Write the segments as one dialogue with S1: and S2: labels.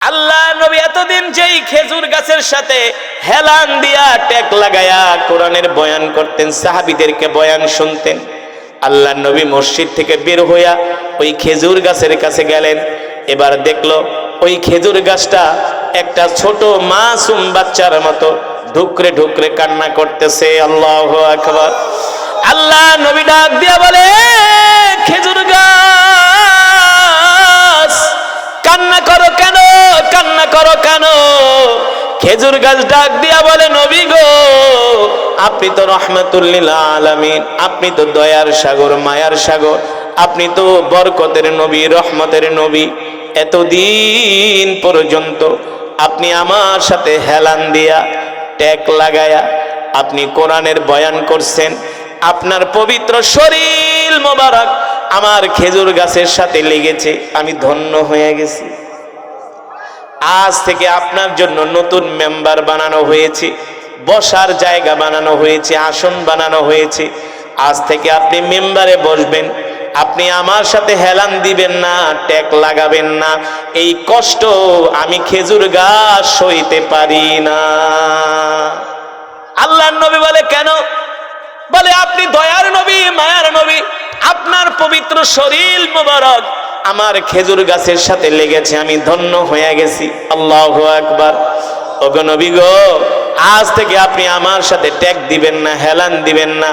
S1: আল্লাহ নবী এতদিন যেই খেজুর গাছের সাথে হেলান দিয়া টেক লাগায়া কোরআনের বয়ান করতেন, সাহাবীদেরকে বয়ান শুনতেন, আল্লাহ নবী মসজিদ থেকে বের হইয়া ওই খেজুর গাছের কাছে গেলেন। এবার দেখলো ওই খেজুর গাছটা একটা ছোট মাসুম বাচ্চার মতো ঢুকরে ঢুকরে কান্না করতেছে। আল্লাহু আকবার। আল্লাহ নবী ডাক দিয়া বলে, খেজুর গাছ কান্না করো কেন, কান্না করো কেন? খেজুর গাছ ডাক দিয়া বলে, নবী গো, আপনি তো রহমাতুল লিল আলামিন, আপনি তো দয়ার সাগর, মায়ার সাগর, আপনি তো বরকতের নবী, রহমতের নবী। এতদিন পর্যন্ত আপনি আমার সাথে হেলান দিয়া ট্যাগ লাগায়া আপনি কোরআনের বয়ান করছেন, আপনার পবিত্র শরীর মোবারক আমার খেজুর গাছের সাথে লেগেছে, আমি ধন্য হয়ে গেছি। আজ থেকে আপনার জন্য নতুন মেম্বার বানানো হয়েছে, বসার জায়গা বানানো হয়েছে, আসন বানানো হয়েছে। আজ থেকে আপনি মেম্বারে বসবেন, আপনি আমার সাথে হেলান দিবেন না, ট্যাগ লাগাবেন না। এই কষ্ট আমি খেজুর গাছ সইতে পারি না। আল্লাহর নবী বলে, কেন? বলে, আপনি দয়ার নবী, মায়ার নবী, আপনার পবিত্র শরীর মোবারক আমার খেজুর গাছের সাথে লেগেছে, আমি ধন্য হয়ে গেছি। আল্লাহু আকবার। ওগো নবী গো, আজ থেকে আপনি আমার সাথে ট্যাগ দিবেন না, হেলান দিবেন না।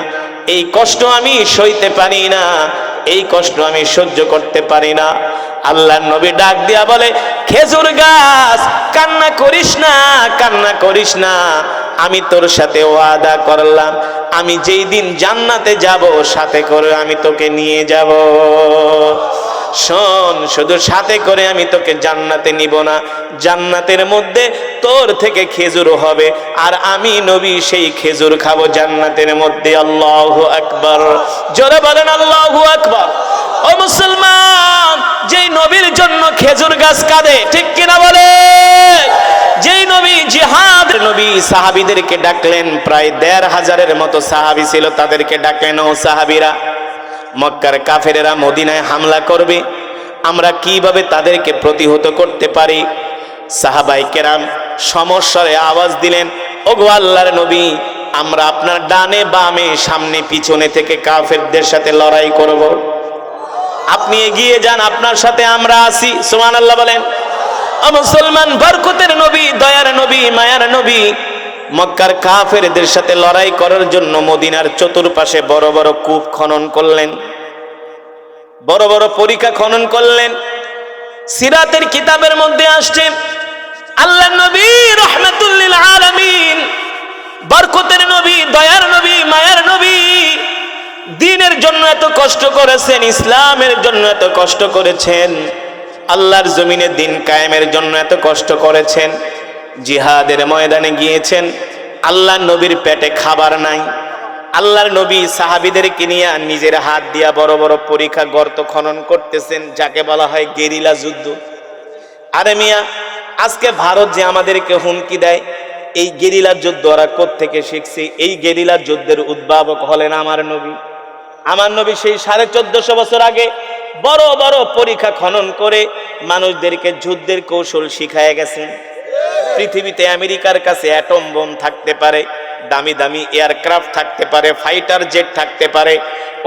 S1: এই কষ্ট আমি সইতে পারি না, এই কষ্ট আমি সহ্য করতে পারি না। আল্লাহর নবী ডাক দিয়া বলে, খেজুর গাছ কান্না করিস না, কান্না করিস না। আমি তোর সাথে ওয়াদা করলাম, আমি যেই দিন জান্নাতে যাব সাথে করে আমি তোকে নিয়ে যাব। শোন, শুধু সাথে করে আমি তোকে জান্নাতে নিব না, জান্নাতের মধ্যে তোর থেকে খেজুর হবে, আর আমি নবী সেই খেজুর খাবো জান্নাতের মধ্যে। আল্লাহু আকবার। জোরে বলেন আল্লাহু আকবার। ও মুসলমান, যেই নবীর জন্য খেজুর গাছ কাঁদে, ঠিক কিনা বলে? যেই নবী জিহাদ নবী সাহাবীদেরকে ডাকলেন, প্রায় ১৫০০-এর মতো সাহাবী ছিল, তাদেরকে ডাকলেন, ও সাহাবীরা, মক্কার কাফেরেরা মদিনায় হামলা করবে, আমরা কিভাবে তাদেরকে প্রতিহত করতে পারি? সাহাবায়ে কেরাম সমস্বরে আওয়াজ দিলেন, ওগো আল্লাহর নবী, আমরা আপনার ডানে বামে সামনে পিছনে থেকে কাফেরদের সাথে লড়াই করব, আপনি এগিয়ে যান, আপনার সাথে আমরা আছি। সুবহানাল্লাহ বলেন। ও মুসলমান, বরকতের নবী, দয়ার নবী, মায়ার নবী মক্কার কাফেরদের সাথে লড়াই করার জন্য মদিনার চতুর্পাশে বড় বড় কূপ খনন করলেন, বড় বড় পরিখা খনন করলেন। সিরাতের কিতাবের মধ্যে আসছে, আল্লাহর নবী রহমাতুল লিল আলামিন, বরকতের নবী, দয়ার নবী, মায়ার নবী দ্বীনের জন্য এত কষ্ট করেছেন, ইসলামের জন্য এত কষ্ট করেছেন, আল্লাহর জমিনে দ্বীন কায়েমের জন্য এত কষ্ট করেছেন, জিহাদের ময়দানে গিয়েছেন। আল্লাহর নবীর পেটে খাবার নাই, আল্লাহর নবী সাহাবীদেরকে নিয়ে নিজের হাত দিয়া বড় বড় পরিখা গর্ত খনন করতেছেন, যাকে বলা হয় গেরিলা যুদ্ধ। আরে মিয়া, আজকে ভারত যে আমাদেরকে হুমকি দেয়, এই গেরিলা যুদ্ধ ওরা কোত্থেকে শিখছে? এই গেরিলা যুদ্ধের উদ্ভাবক হলেন আমার নবী। আমার নবী সেই 1450 বছর আগে বড় বড় পরিখা খনন করে মানুষদেরকে যুদ্ধের কৌশল শিখায় গেছেন। পৃথিবীতে আমেরিকার কাছে অ্যাটম বোম থাকতে পারে, দামি দামি এয়ারক্রাফট থাকতে পারে, ফাইটার জেট থাকতে পারে,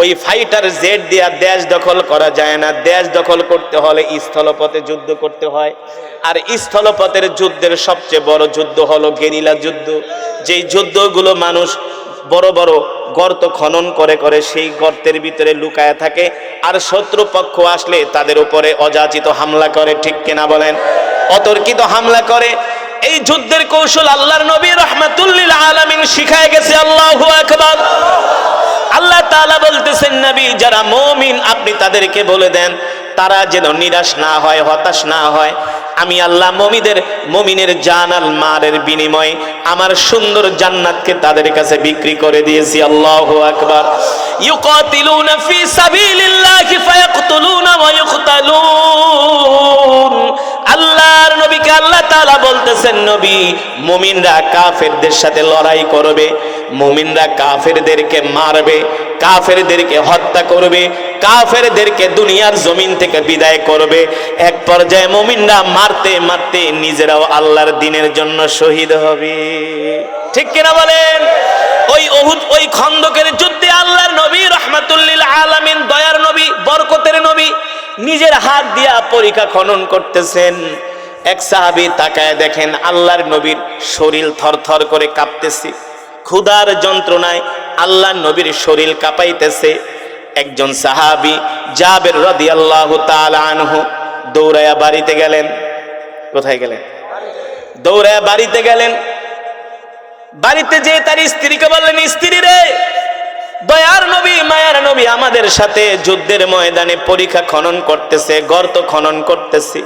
S1: ওই ফাইটার জেট দিয়া দেশ দখল করা যায় না। দেশ দখল করতে হলে স্থলপথে যুদ্ধ করতে হয়, আর স্থলপথের যুদ্ধের সবচেয়ে বড় যুদ্ধ হলো গেরিলা যুদ্ধ। যেই যুদ্ধগুলো মানুষ বড় বড় গর্ত খনন করে করে সেই গর্তের ভিতরে লুকায় থাকে, আর শত্রুপক্ষ আসলে তাদের উপরে অযাচিত হামলা করে, ঠিক কিনা বলেন? অতর্কিত হামলা করে। এই যুদ্ধের কৌশল আল্লাহর নবী রহমাতুল লিল আলামিন শিখায় গেছে। আল্লাহু আকবার। আল্লাহ তাআলা বলতেছেন, নবী, যারা মুমিন আপনি তাদেরকে বলে দেন তারা যেন নিরাশ না হয়, হতাশ না হয়। আমি আল্লাহ মুমিনের জান আল মালের বিনিময়ে আমার সুন্দর জান্নাতকে তাদের কাছে বিক্রি করে দিয়েছি। আল্লাহু আকবার। ইউকাতিলুনা ফি সাবিলিল্লাহি ফায়াকতুলুনা ওয়া ইউকতালুন। আল্লাহর নবীকে আল্লাহ তাআলা বলতেছেন, নবী, মুমিনরা কাফেরদের সাথে লড়াই করবে, মুমিনরা কাফেরদেরকে মারবে, কাফেরদেরকে হত্যা করবে, কাফেরদেরকে দুনিয়ার জমিন থেকে বিদায় করবে। এক পর্যায়ে মুমিনরা মারতে মারতে নিজেরাও আল্লাহর দ্বীনের জন্য শহীদ হবে। ঠিক কিনা বলেন? ওই উহুদ, ওই খন্দকের যুদ্ধে আল্লাহর নবী রাহমাতুল লিল আলামিন, দয়ার নবী, বরকতের নবী নিজের হাত দিয়া পরীক্ষা খনন করতেছেন। এক সাহাবী তাকায় দেখেন আল্লাহর নবীর শরীর থরথর করে কাঁপতেছে, ক্ষুধার যন্ত্রণায় আল্লাহর নবীর শরীর কাঁপাইতেছে। একজন সাহাবী জাবের রাদিয়াল্লাহু তাআলা আনহু দৌড়ায়া বাড়িতে গেলেন। কোথায় গেলেন? দৌড়ায়া বাড়িতে গেলেন। বাড়িতে যেয়ে তার স্ত্রীকে বললেন, স্ত্রী রে, দয়ার নবী, মায়ার নবী আমাদের সাথে যুদ্ধের ময়দানে পরীক্ষা খনন করতেছে, গর্ত খনন করতেছে,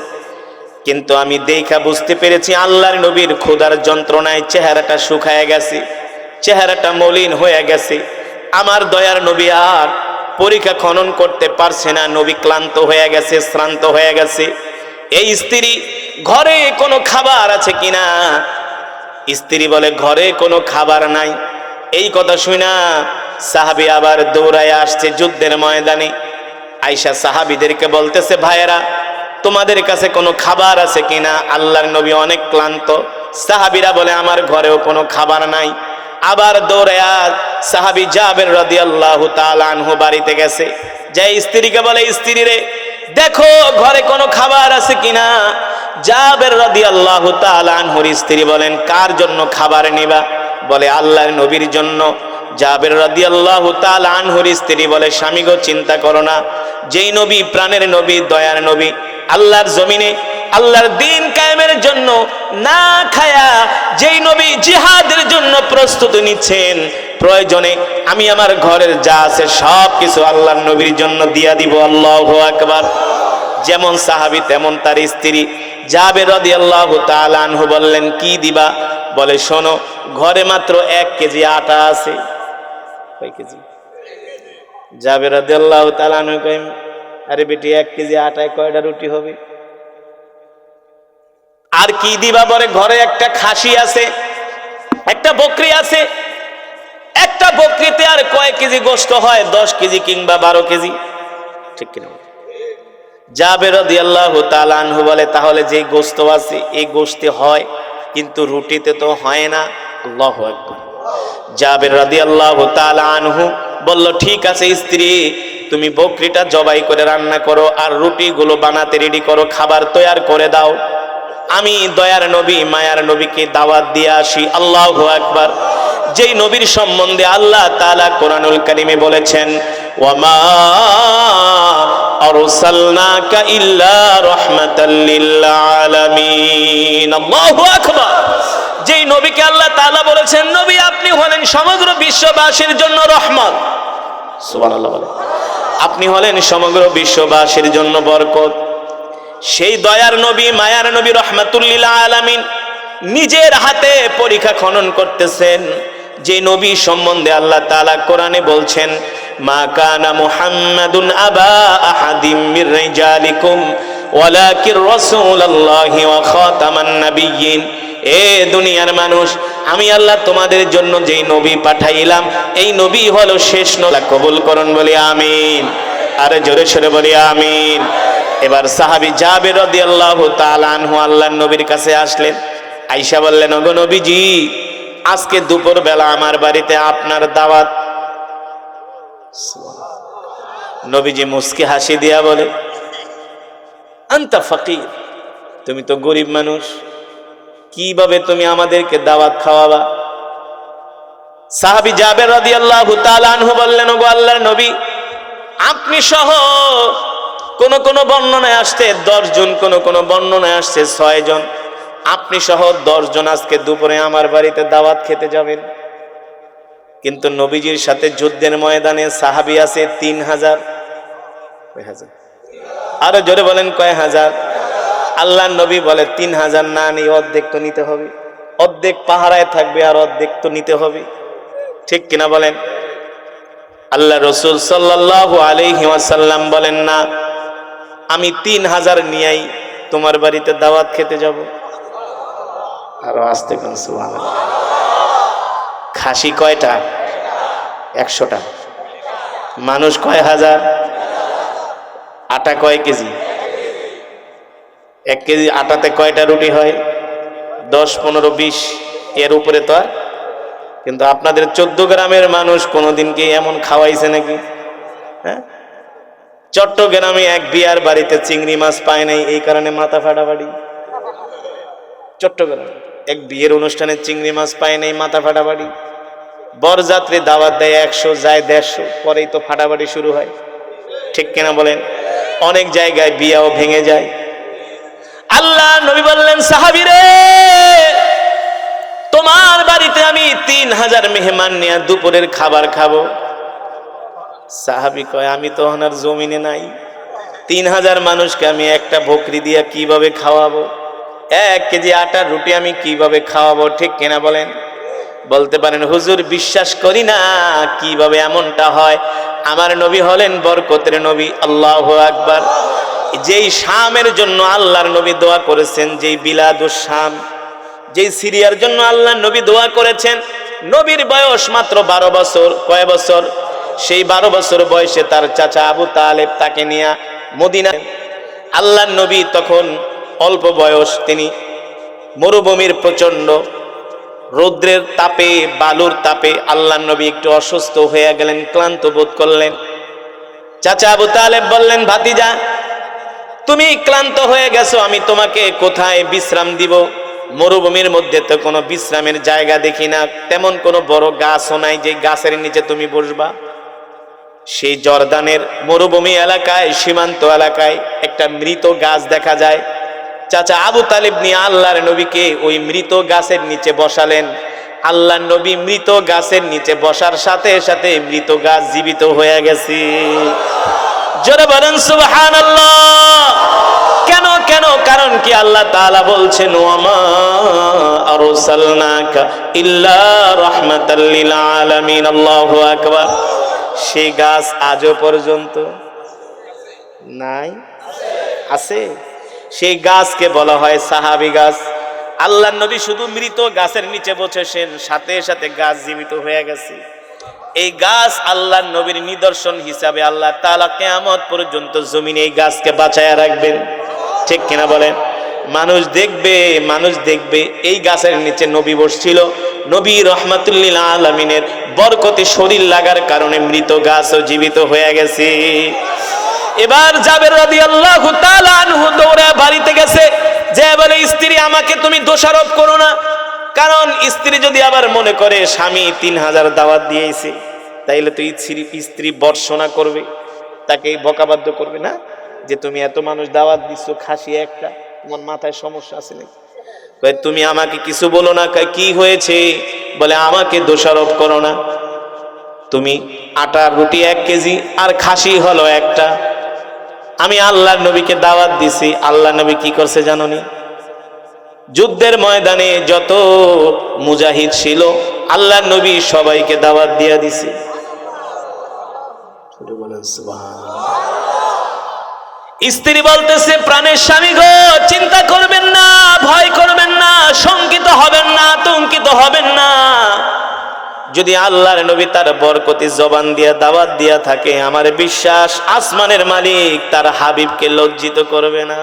S1: কিন্তু আমি দেখা বুঝতে পেরেছি আল্লাহর নবীর ক্ষুধার যন্ত্রণায় চেহারাটা শুকায় গেছে, চেহারাটা মলিন হয়ে গেছে। আমার দয়ার নবী আর পরীক্ষা খনন করতে পারছে না, নবী ক্লান্ত হয়ে গেছে, শ্রান্ত হয়ে গেছে। এই স্ত্রী, ঘরে কোনো খাবার আছে কিনা? স্ত্রী বলে, ঘরে কোনো খাবার নাই। এই কথা শুনা সাহাবী আবার দৌড়ায় আসছে যুদ্ধের ময়দানে। আয়েশা সাহাবীদেরকে বলতেছে, ভাইয়েরা তোমাদের কাছে কোনো খাবার আছে কিনা? আল্লাহর নবী অনেক ক্লান্ত। সাহাবীরা বলে, আমার ঘরেও কোনো খাবার নাই। আবার দৌড়ায় সাহাবী জাবের রাদিয়াল্লাহু তাআলা আনহু বাড়িতে গেছে, যে স্ত্রীকে বলে, স্ত্রী রে, দেখো ঘরে কোনো খাবার আছে কিনা? জাবের রাদিয়াল্লাহু তাআলা আনহুর স্ত্রী বলেন, কার জন্য খাবার নিবা? বলে, আল্লাহর নবীর জন্য। জাবের রাদিয়াল্লাহু তাআলা আনহুর স্ত্রী বলে, স্বামী গো, চিন্তা করো না, যেই নবী প্রাণের নবী, দয়ার নবী, আল্লাহর জমিনে আল্লাহর দ্বীন কায়েমের জন্য না খায়া যেই নবী জিহাদের জন্য প্রস্তুতি নিচ্ছেন, প্রয়োজনে আমি আমার ঘরের যা আছে সব কিছু আল্লাহর নবীর জন্য দিয়া দিব। আল্লাহু আকবার। যেমন সাহাবী তেমন তার স্ত্রী। জাবের রাদিয়াল্লাহু তাআলা আনহু বললেন, কি দিবা? বলে, শোনো, ঘরে মাত্র 1 কেজি আটা আছে। কয় কেজি? জাবের রাদিয়াল্লাহু তাআলা আনহু কইম, আরে বেটি, 1 কেজি আটায় কয়টা রুটি হবে? আর কি দিবা? বলে, ঘরে একটা খাসি আছে, একটা বকরি আছে। একটা বকরিতে আর কয় কেজি গোশত হয়? 10 কেজি কিংবা 12 কেজি। ঠিক কিনা? জাবের রাদিয়াল্লাহু তাআলা আনহু বলে, তাহলে যে গোশত আছে এই গোশতে হয়, কিন্তু রুটিতে তো হয় না। আল্লাহু আকবার। জাবের রাদিয়াল্লাহু তাআলা আনহু বলল, ঠিক আছে স্ত্রী, তুমি বকরিটা জবাই করে রান্না করো, আর রুটিগুলো বানাতে রেডি করো, খাবার তৈয়ার করে দাও। আমি দয়ার নবী, মায়ার নবীকে দাওয়াত দিয়ে আসি। আল্লাহু আকবার। যেই নবীর সম্বন্ধে আল্লাহ তাআলা কোরআনুল কারীমে বলেছেন, ওয়ামা আরসালনাকা ইল্লা রাহমাতাল লিল আলামিন। আল্লাহু আকবার। যেই নবীকে আল্লাহ তাআলা বলেছেন, নবী আপনি হলেন সমগ্র বিশ্ববাসীর জন্য রহমত। সুবহানাল্লাহ বলেন। আপনি হলেন সমগ্র বিশ্ববাসীর জন্য বরকত। সেই দয়ার নবী, মায়ার নবী, রাহমাতুল লিল আলামিন নিজের হাতে পরীক্ষা খনন করতেছেন। যে নবী সম্বন্ধে আল্লাহ তাআলা কোরআনে বলছেন, মা কানা মুহাম্মাদুন আবা আহাদিম মির রিজালিকুম ওয়ালাকির রাসূলুল্লাহি ওয়া খাতামান নাবিয়্যিন। এ দুনিয়ার মানুষ, আমি আল্লাহ তোমাদের জন্য যেই নবী পাঠাইলাম, এই নবী হলো শেষ নবী। কবুল করুন, বলি আমিন। আরে জোরে সরে বলি আমিন। এবার সাহাবী জাবের রাদিয়াল্লাহু তাআলা আনহু আল্লাহর নবীর কাছে আসলেন। আয়েশা বললেন, ওগো নবীজি, আজকে দুপুর বেলা আমার বাড়িতে আপনার দাওয়াত। নবীজি মুস্কি হাসি দিয়া বলে, আনতা ফাকির, তুমি তো গরিব মানুষ, কিভাবে তুমি আমাদেরকে দাওয়াত খাওয়াবা? সাহাবী জাবের রাদিয়াল্লাহু তাআলা আনহু বললেন, ওগো আল্লাহর নবী, আপনি সহ কোন কোন বর্ণনায় আসছে 10 জন, কোন কোন বর্ণনায় আসছে 6 জন, আপনি সহ 10 জন আজকে দুপুরে আমার বাড়িতে দাওয়াত খেতে যাবেন। কিন্তু নবীজির সাথে যুদ্ধের ময়দানে সাহাবী আছে 3000। কয় হাজার? আরো জোরে বলেন, কয় হাজার? আল্লাহর নবী বলে, 3000 না নিয়ে অর্ধেক তো নিতে হবে। অর্ধেক পাহারায় থাকবে আর অর্ধেক তো নিতে হবে। ঠিক কিনা বলেন? আল্লাহ রাসূল সাল্লাল্লাহু আলাইহি ওয়াসাল্লাম বলেন, না, আমি 3000 নিয়েই তোমার বাড়িতে দাওয়াত খেতে যাব। আরো আস্তে কোন সুবহানাল্লাহ। খাসি কয়টা? 100টা। মানুষ কয় হাজার? আটা কয় কেজি? 1 কেজি আটাতে কয়টা রুটি হয়? 10, 15, 20, এর উপরে তো আর। কিন্তু আপনাদের 14 গ্রামের মানুষ কোনোদিন কি এমন খাওয়াইছে নাকি? হ্যাঁ, চট্টগ্রামে এক বিয়ার বাড়িতে চিংড়ি মাছ পায় নাই, এই কারণে মাথা ফাটাফাটি। চট্টগ্রামে এক বিয়ের অনুষ্ঠানে চিংড়ি মাছ পায় নাই, মাথা ফাটাফাটি। বরযাত্রী দাওয়াত দেয় 100, যায় 150, পরেই তো ফাটাফাটি শুরু হয়। ঠিক কিনা বলেন? অনেক জায়গায় বিয়াও ভেঙে যায়। আল্লাহ নবী বললেন, সাহাবীরে তোমার বাড়িতে আমি 3000 মেহমান নিয়ে দুপুরের খাবার খাবো। সাহাবী কয়, আমি তো ওনার জমিনে নাই, 3000 মানুষকে আমি একটা বকরি দিয়া কিভাবে খাওয়াবো? 1 কেজি আটার রুটি আমি কিভাবে খাওয়াবো? ঠিক কিনা বলেন? বলতে পারেন, হুজুর বিশ্বাস করি না, কিভাবে এমনটা হয়? আমার নবী হলেন বরকতের নবী। আল্লাহু আকবার। যেই শামের জন্য আল্লাহর নবী দোয়া করেছেন, যেই বিলাদুস শাম, যেই সিরিয়ার জন্য আল্লাহর নবী দোয়া করেছেন, নবীর বয়স মাত্র 12 বছর। কয় বছর? সেই 12 বছর বয়সে তার চাচা আবু তালেব তাকে নিয়ে মদিনা। আল্লাহর নবী তখন অল্প বয়স, তিনি মরুভূমির প্রচন্ড রৌদ্রের তাপে, বালুর তাপে আল্লাহর নবী একটু অসুস্থ হয়ে গেলেন, ক্লান্ত বোধ করলেন। চাচা আবু তালেব বললেন, ভাতিজা তুমি ক্লান্ত হয়ে গেছো, আমি তোমাকে কোথায় বিশ্রাম দিব? মরুভূমির মধ্যে তো কোনো বিশ্রামের জায়গা দেখি না, তেমন কোনো বড় গাছও নাই যে গাছের নিচে তুমি বসবা। সেই জর্দানের মরুভূমি এলাকায়, সীমান্ত এলাকায় একটা মৃত গাছ দেখা যায়। চাচা আবু তালেব নিয়ে আল্লাহর নবীকে ওই মৃত গাছের নিচে বসালেন। আল্লাহর নবী মৃত গাছের নিচে বসার সাথে সাথে মৃত গাছ জীবিত হয়ে গেছে। জোরে বলেন সুবহানাল্লাহ। কেন কেন? কারণ কি? আল্লাহ তাআলা বলছেন, ওয়ামা আরসালনাকা ইল্লা রাহমাতাল লিল আলামিন। আল্লাহু আকবার। সেই গাছ আজও পর্যন্ত নাই, আছে। সেই গাছকে বলা হয় সাহাবী গাছ। আল্লাহর নবী শুধু মৃত গাছের নিচে বসেছেন, সাথে সাথে গাছ জীবিত হয়ে গেছে। এই গাছ আল্লাহর নবীর নিদর্শন হিসাবে আল্লাহ তাআলা কিয়ামত পর্যন্ত জমিনে এই গাছকে বাঁচায়া রাখবেন। ঠিক কিনা বলেন? মানুষ দেখবে এই গাছের নিচে নবী বসছিল। নবী রাহমাতুল লিল আলামিনের বরকতে শরীর লাগার কারণে মৃত গাছও জীবিত হয়ে গেছে। এবার জাবের রাদিয়াল্লাহু তাআলা আনহু দৌড়ে বাড়িতে গেছে, যে বলে, স্ত্রী আমাকে তুমি দোষারোপ করো না। কারণ স্ত্রী যদি আবার মনে করে স্বামী 3000 দাওয়াত দিয়েছে, তাইলে তো স্ত্রী বর্ষনা করবে, তাকে বকাবাদ্য করবে না, যে তুমি এত মানুষ দাওয়াত দিচ্ছ, খাসি একটা, তোমার মাথায় সমস্যা আছে নাকি? তুমি আমাকে কিছু বলো না। কি হয়েছে? বলে, আমাকে দোষারোপ করো না। তুমি আটার রুটি 1 কেজি আর খাসি হলো একটা। আমি আল্লাহর নবীকে দাওয়াত দিছি। আল্লাহ নবী কি করছে জানোনি? যুদ্ধের ময়দানে যত মুজাহিদ ছিল, আল্লাহর নবী সবাইকে দাওয়াত দিয়ে দিছে। স্ত্রী বলতেছে, প্রাণের স্বামী গো, চিন্তা করবেন না, ভয় করবেন না, শঙ্কিত হবেন না, আতঙ্কিত হবেন না। যদি আল্লাহর নবী তার বরকতি জবান দিয়ে দাওয়াত দিয়া থাকে, আমার বিশ্বাস আসমানের মালিক তার হাবিবকে লজ্জিত করবে না।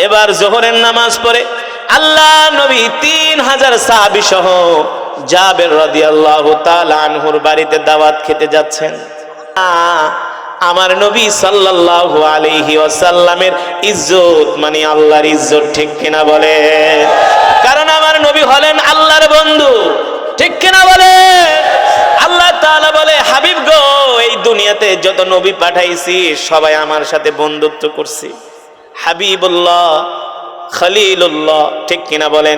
S1: এবার জোহরের নামাজ পড়ে আল্লাহ নবী 3000 সাহাবী সহ জাবের রাদিয়াল্লাহু তাআলা আনহুর বাড়িতে দাওয়াত খেতে যাচ্ছেন। আমার নবী সাল্লাল্লাহু আলাইহি ওয়াসাল্লামের ইজ্জত মানে আল্লাহর ইজ্জত। ঠিক কিনা বলে? কারণ আমার নবী হলেন আল্লাহর বন্ধু। ঠিক কিনা বলে? আল্লাহ তাআলা বলে, হাবিব গো, এই দুনিয়াতে যত নবী পাঠাইছি সবাই আমার সাথে বন্ধুত্ব করছে। হাবিবুল্লাহ, খলিলুল্লাহ, ঠিক কিনা বলেন?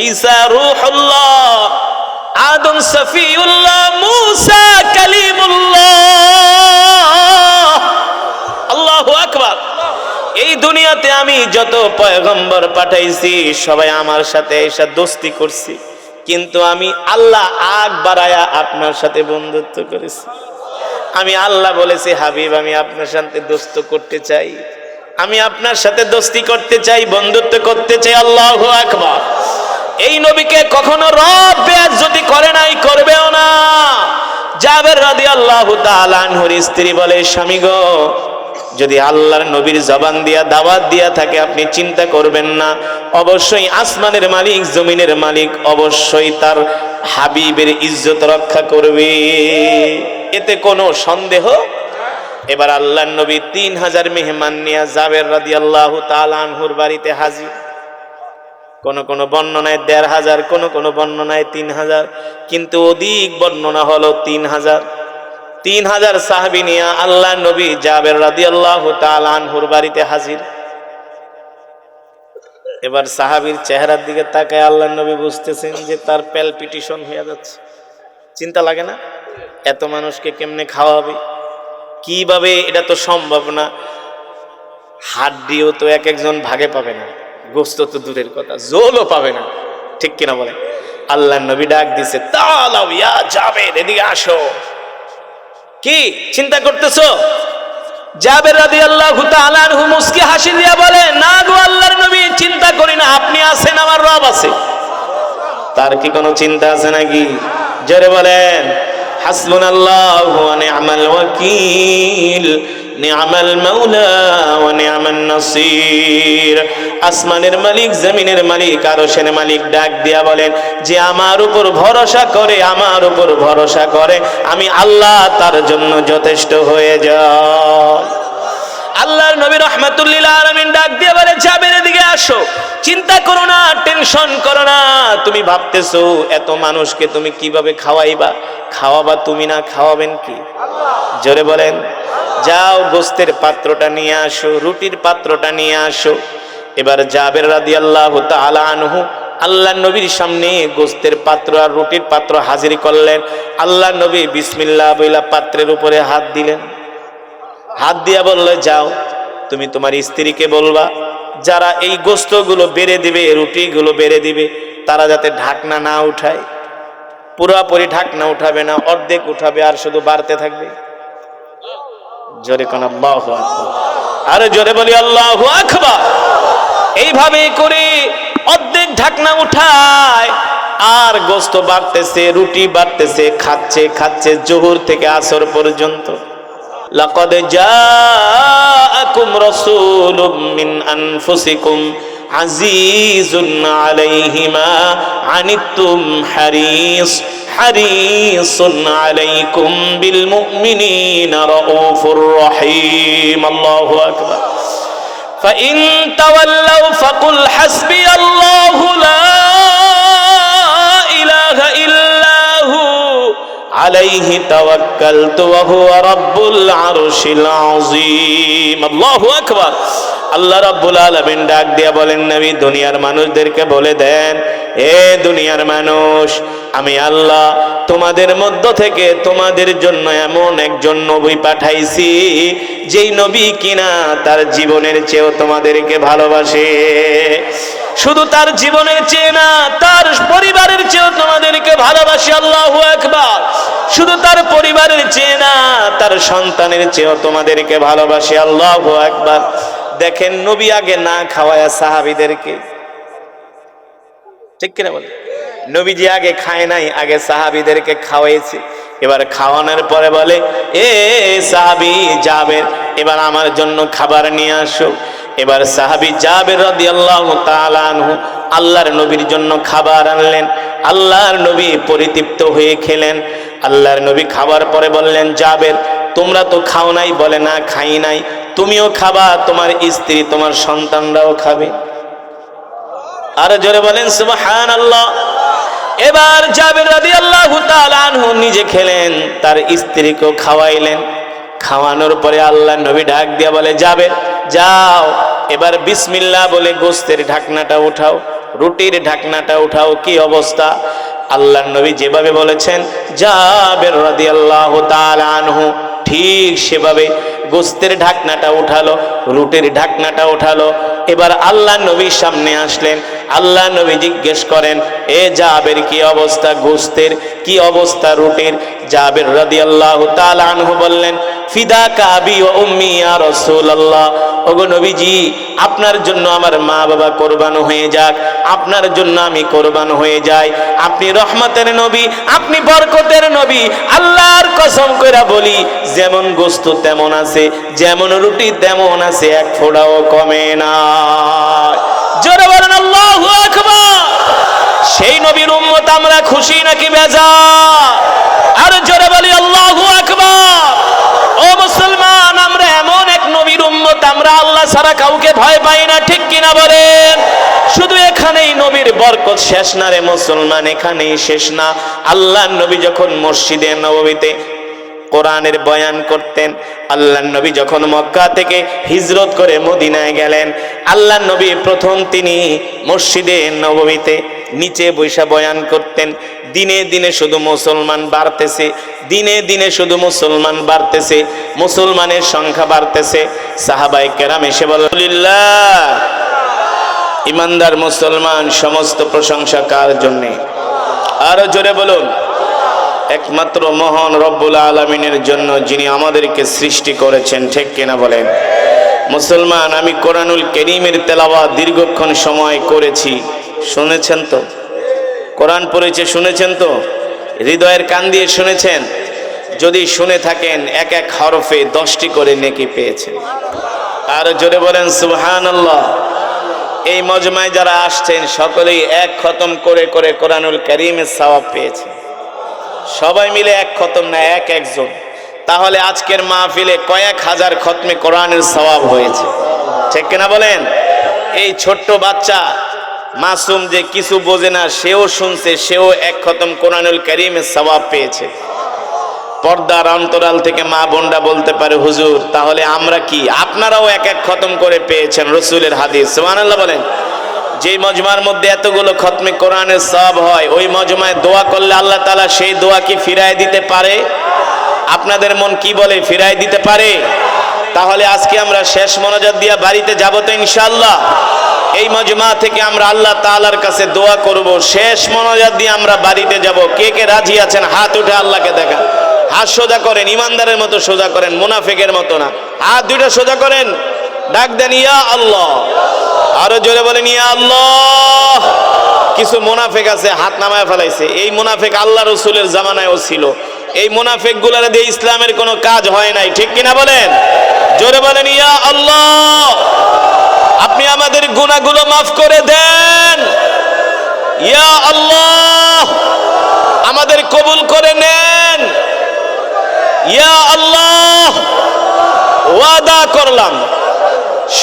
S1: ঈসা রূহুল্লাহ, আদম সফিউল্লাহ, মূসা কালিমুল্লাহ। আল্লাহু আকবার। এই দুনিয়াতে আমি যত পয়গম্বর পাঠাইছি সবাই আমার সাথে এসে দোস্তি করছি, কিন্তু আমি আল্লাহ আগ বাড়ায়া আপনার সাথে বন্ধুত্ব করেছি। আমি আল্লাহ বলেছি, হাবিব আমি আপনার সাথে দোস্ত করতে চাই, আমি আপনার সাথে দোস্তি করতে চাই, বন্ধুত্ব করতে চাই। আল্লাহু আকবার। এই নবীকে কখনো রব বেইজ্জতি করে নাই, করবেও না। জাবের রাদিয়াল্লাহু তাআলা আনহুর স্ত্রী বলে, স্বামী গো, যদি আল্লাহর নবীর জবান দিয়া দাওয়াত দিয়া থাকে আপনি চিন্তা করবেন না, অবশ্যই আসমানের মালিক জমিনের মালিক অবশ্যই তার হাবিবের ইজ্জত রক্ষা করবে, এতে কোনো সন্দেহ। এবার আল্লাহর নবী 3000 মেহমান নিয়ে জাবের রাদিয়াল্লাহু তাআলা আনহুর বাড়িতে হাজির। কোন কোন বর্ণনায় 1500, কোন বর্ণনায় 3000, কিন্তু অধিক বর্ণনা হলো 3000। 3000 সাহাবী নিয়ে আল্লাহর নবী জাবের রাদিয়াল্লাহু তাআলা আনহুর বাড়িতে হাজির। এবার সাহাবীর চেহারার দিকে তাকায় আল্লাহর নবী বুঝতেছেন যে তার প্যালপিটেশন হয়ে যাচ্ছে। চিন্তা লাগে না, এত মানুষকে কেমনে খাওয়াবে, কিভাবে? এটা তো সম্ভব না। হাড্ডিও তো এক একজন ভাগে পাবে না, গোস্ত তো দূরের কথা, জোলও পাবে না, ঠিক কিনা বলে? আল্লাহর নবী ডাক দিছে, তাআলাও ইয়া জাবের, এদিকে আসো। কি চিন্তা করতেছো? জাবের রাদিয়াল্লাহু তাআলা আনহু মুস্কি হাসি দিয়া বলে, না গো আল্লাহর নবী, চিন্তা করি না, আপনি আছেন, আমার রব আছে। তার কি কোনো চিন্তা আছে নাকি? জোরে বলেন হাসবুনাল্লাহু ওয়া নি'মাল ওয়াকিল, নি'মাল মাওলা ওয়া নি'মান নাসির। আসমানের মালিক জমিনের মালিক আরশের মালিক ডাক দিয়া বলেন যে আমার উপর ভরসা করে, আমার উপর ভরসা করে, আমি আল্লাহ তার জন্য যথেষ্ট হয়ে যাই। আল্লাহর নবী রাহমাতুল লিল আলামিন ডাক দিয়ে বলে, জাবের এদিকে আসো, চিন্তা করো না, টেনশন করো না। তুমি ভাবতেছো এত মানুষকে তুমি কিভাবে খাওয়াইবা? খাওয়াবা তুমি না, খাওয়াবেন কি? জোরে বলেন। যাও গোস্তের পাত্রটা নিয়ে আসো, রুটির পাত্রটা নিয়ে আসো। এবার জাবের রাদিয়াল্লাহু তাআলা আনহু আল্লাহর নবীর সামনে গোস্তের পাত্র আর রুটির পাত্র হাজির করলেন। আল্লাহর নবী বিসমিল্লাহ বইলা পাত্রের উপরে হাত দিলেন। হাত দিয়া বললে, যাও তুমি তোমার স্ত্রীকে বলবা যারা এই গোস্তগুলো বেড়ে দিবে, রুটিগুলো বেড়ে দিবে, তারা যাতে ঢাকনা না উঠায়। পুরোপুরি ঢাকনা উঠাবে না, অর্ধেক উঠাবে, আর শুধু বাড়তে থাকবে। জোরে কোন আল্লাহু আকবার, আরে জোরে বলি আল্লাহু আকবার। এইভাবে করে অর্ধেক ঢাকনা উঠায়, আর গোস্ত বাড়তেছে, রুটি বাড়তেছে, খাচ্ছে খাচ্ছে জোহর থেকে আসর পর্যন্ত। লাকাদ জাআকুম রাসূলুম মিন আনফুসিকুম আজিজুন আলাইহি মা আনিতুম হারিসুন আলাইকুম বিল মুমিনিনা রাউফুর রহিম। আল্লাহু আকবার। فإن تولوا فقل حسبي الله لا إله إلا هو عليه توكلت وهو رب العرش العظيم। الله أكبر। আল্লাহ রাব্বুল আলামিন ডাক দিয়া বলেন, নবী দুনিয়ার মানুষদেরকে বলে দেন, এ দুনিয়ার মানুষ, আমি আল্লাহ তোমাদের মধ্য থেকে তোমাদের জন্য এমন একজন নবী পাঠাইছি, যেই নবী কিনা তার জীবনের চেয়েও তোমাদেরকে ভালোবাসে। শুধু তার জীবনের চেয়ে না, তার পরিবারের চেয়েও তোমাদেরকে ভালোবাসে। আল্লাহু আকবার। শুধু তার পরিবারের চেয়ে না, তার সন্তানের চেয়েও তোমাদেরকে ভালোবাসে। আল্লাহু আকবার। দেখেন নবী আগে না খাওয়ায়া সাহাবীদেরকে, ঠিক কিনা বলে? নবীজি আগে খায় নাই, আগে সাহাবীদেরকে খাওয়াইছে। এবার খাওয়ানোর পরে বলে, এ সাহাবী জাবের, এবার আমার জন্য খাবার নিয়ে আসো। এবার সাহাবী জাবের রাদিয়াল্লাহু তাআলা আনহু আল্লাহর নবীর জন্য খাবার আনলেন। আল্লাহর নবী পরিতৃপ্ত হয়ে খেলেন। আল্লাহর নবী খাবার পরে বললেন, জাবের তোমরা তো খাও নাই? বলে, না খাই নাই। তুমিও খাবা, তোমার স্ত্রী, তোমার সন্তানরাও খাবে। আর জোরে বলেন সুবহানাল্লাহ। এবার জাবের রাদিয়াল্লাহু তাআলা আনহু নিজে খেলেন, তার স্ত্রীকেও খাওয়াইলেন। খাওয়ানোর পরে আল্লাহর নবী ডাক দিয়া বলে, জাবের যাও, এবার বিসমিল্লাহ বলে গোস্তের ঢাকনাটা উঠাও, রুটির ঢাকনাটা উঠাও। কি অবস্থা? আল্লাহর নবী যেভাবে বলেছেন, জাবের রাদিয়াল্লাহু তাআলা আনহু ঠিক সেভাবে গোস্তের ঢাকনাটা উঠালো, রুটির ঢাকনাটা উঠালো। এবার আল্লাহ নবীর সামনে আসলেন। আল্লাহ নবী জিজ্ঞেস করেন, এ জাবের কি অবস্থা গোস্তের, কি অবস্থা রুটির? জাবের রাদিয়াল্লাহু তাআলা আনহু বললেন, ফিদাকা আবি ওয়া উম্মি ইয়া রাসূলুল্লাহ, ওগো নবীজি আপনার জন্য আমার মা বাবা কোরবান হয়ে যাক, আপনার জন্য আমি কোরবান হয়ে যাই। আপনি রহমতের নবী, আপনি বরকতের নবী। আল্লাহর কসম কইরা বলি, যেমন গোশত তেমন আছে, যেমন রুটি তেমন আছে, এক ফোঁটাও কমে না। জোরে বলেন আল্লাহু আকবার। সেই নবীর উম্মত আমরা খুশি নাকি বেজার? আর জোরে বলি আল্লাহু আকবার। ও মুসলমান, আমরা এমন এক নবীর উম্মত, আমরা আল্লাহ ছাড়া কাউকে ভয় পাই না, ঠিক কিনা বলেন? শুধু এখানেই নবীর বরকত শেষ না রে মুসলমান, এখানেই শেষ না। আল্লাহর নবী যখন মসজিদে নববীতে কোরআনের বয়ান করতেন, আল্লাহর নবী যখন মক্কা থেকে হিজরত করে মদিনায় গেলেন, আল্লাহর নবী প্রথম তিনি মসজিদে নববীতে নিচে বৈশা বয়ান করতেন। দিনে দিনে শুধু মুসলমান বাড়তেছে, দিনে দিনে শুধু মুসলমান বাড়তেছে, মুসলমানের সংখ্যা বাড়তেছে। সাহাবায়ে কেরাম এসে বললেন, আলহামদুলিল্লাহ, ইমানদার মুসলমান সমস্ত প্রশংসা কার জন্য? আরো জোরে বলুন, একমাত্র মহান রব্বুল আলামিনের জন্য, যিনি আমাদেরকে সৃষ্টি করেছেন, ঠিক কিনা বলেন? মুসলমান, আমি কোরআনুল কারীমের তেলাওয়াত দীর্ঘক্ষণ সময় করেছি, শুনেছেন তো? কোরআন পড়েছে, শুনেছেন তো? হৃদয়ের কান দিয়ে শুনেছেন? যদি শুনে থাকেন, এক এক হরফে 10টি করে নেকি পেয়েছেন। আর জোরে বলেন সুবহানাল্লাহ। এই মজমায় যারা আসছেন সকলেই এক খতম করে করে কোরআনুল কারীমের সওয়াব পেয়েছেন। সবাই মিলে এক খতম না, এক একজন। তাহলে আজকের মাহফিলে কয়েক হাজার খতমে কোরআনের সওয়াব হয়েছে, ঠিক কিনা বলেন? এই ছোট্ট বাচ্চা মাসুম যে কিছু বোঝে না, সেও শুনছে, সেও এক খতম কোরআনুল কারীমের সওয়াব পেয়েছে। পর্দার অন্তরাল থেকে মা বোনরা বলতে পারে, হুজুর তাহলে আমরা কি? আপনারাও এক এক খতম করে পেয়েছেন, রাসূলের হাদিস। সুবহানাল্লাহ বলেন। যেই মজমার মধ্যে এতগুলো খতমে কোরআনের সওয়াব হয়, ওই মজমায় দোয়া করলে আল্লাহ তাআলা সেই দোয়া কি ফিরায় দিতে পারে? আপনাদের মন কি বলে, ফিরায় দিতে পারে? তাহলে আজকে আমরা শেষ মোনাজাত দিয়া বাড়িতে যাব তো ইনশাআল্লাহ? এই মজমা থেকে আমরা আল্লাহ তাআলার কাছে দোয়া করব, শেষ মোনাজাত দিয়ে আমরা বাড়িতে যাব। কে কে রাজি আছেন হাত উঠে আল্লাহকে দেখা। হাত সোজা করেন, ইমানদারের মতো সোজা করেন, মুনাফিকের মতো না। হাত দুইটা সোজা করেন, ডাক দেন ইয়া আল্লাহ। আরো জোরে বলেন ইয়া আল্লাহ। কিছু মুনাফিক আছে হাত নামায় ফেলাইছে, এই মুনাফিক আল্লাহ রাসূলের জামানায়ও ছিল। এই মুনাফিক গুলার দিয়ে ইসলামের কোনো কাজ হয় নাই, ঠিক কিনা বলেন? জোরে বলেন ইয়া আল্লাহ। আপনি আমাদের গুনাহগুলো মাফ করে দেন ইয়া আল্লাহ, আমাদের কবুল করে নেন ইয়া আল্লাহ। ওয়াদা করলাম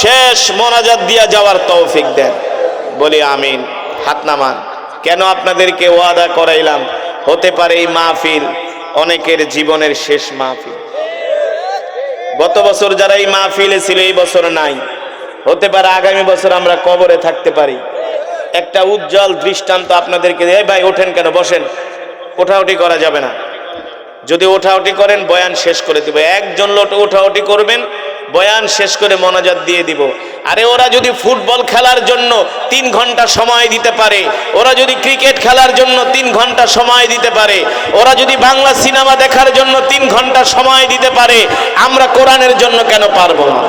S1: শেষ মোনাজাত দিয়া যাওয়ার তৌফিক দেন, বলি আমিন। হাত নামান। কেন আপনাদেরকে ওয়াদা করাইলাম? হতে পারে এই মাহফিল অনেকের জীবনের শেষ মাহফিল। গত বছর যারা এই মাহফিলে ছিল এই বছর নাই, হতে পারে আগামী বছর আমরা কবরে থাকতে পারি। একটা উজ্জ্বল দৃষ্টান্ত আপনাদেরকে, এই ভাই ওঠেন কেন, বসেন। ওঠাউঠি করা যাবে না, যদি ওঠাউঠি করেন বয়ান শেষ করে দিব। একজন লোক ওঠাউঠি করবেন, বয়ান শেষ করে মোনাজাত দিয়ে দিব। আরে ওরা যদি ফুটবল খেলার জন্য 3 ঘন্টা সময় দিতে পারে, ওরা যদি ক্রিকেট খেলার জন্য 3 ঘন্টা সময় দিতে পারে, ওরা যদি বাংলা সিনেমা দেখার জন্য 3 ঘন্টা সময় দিতে পারে, আমরা কোরআনের জন্য কেন পারবো না?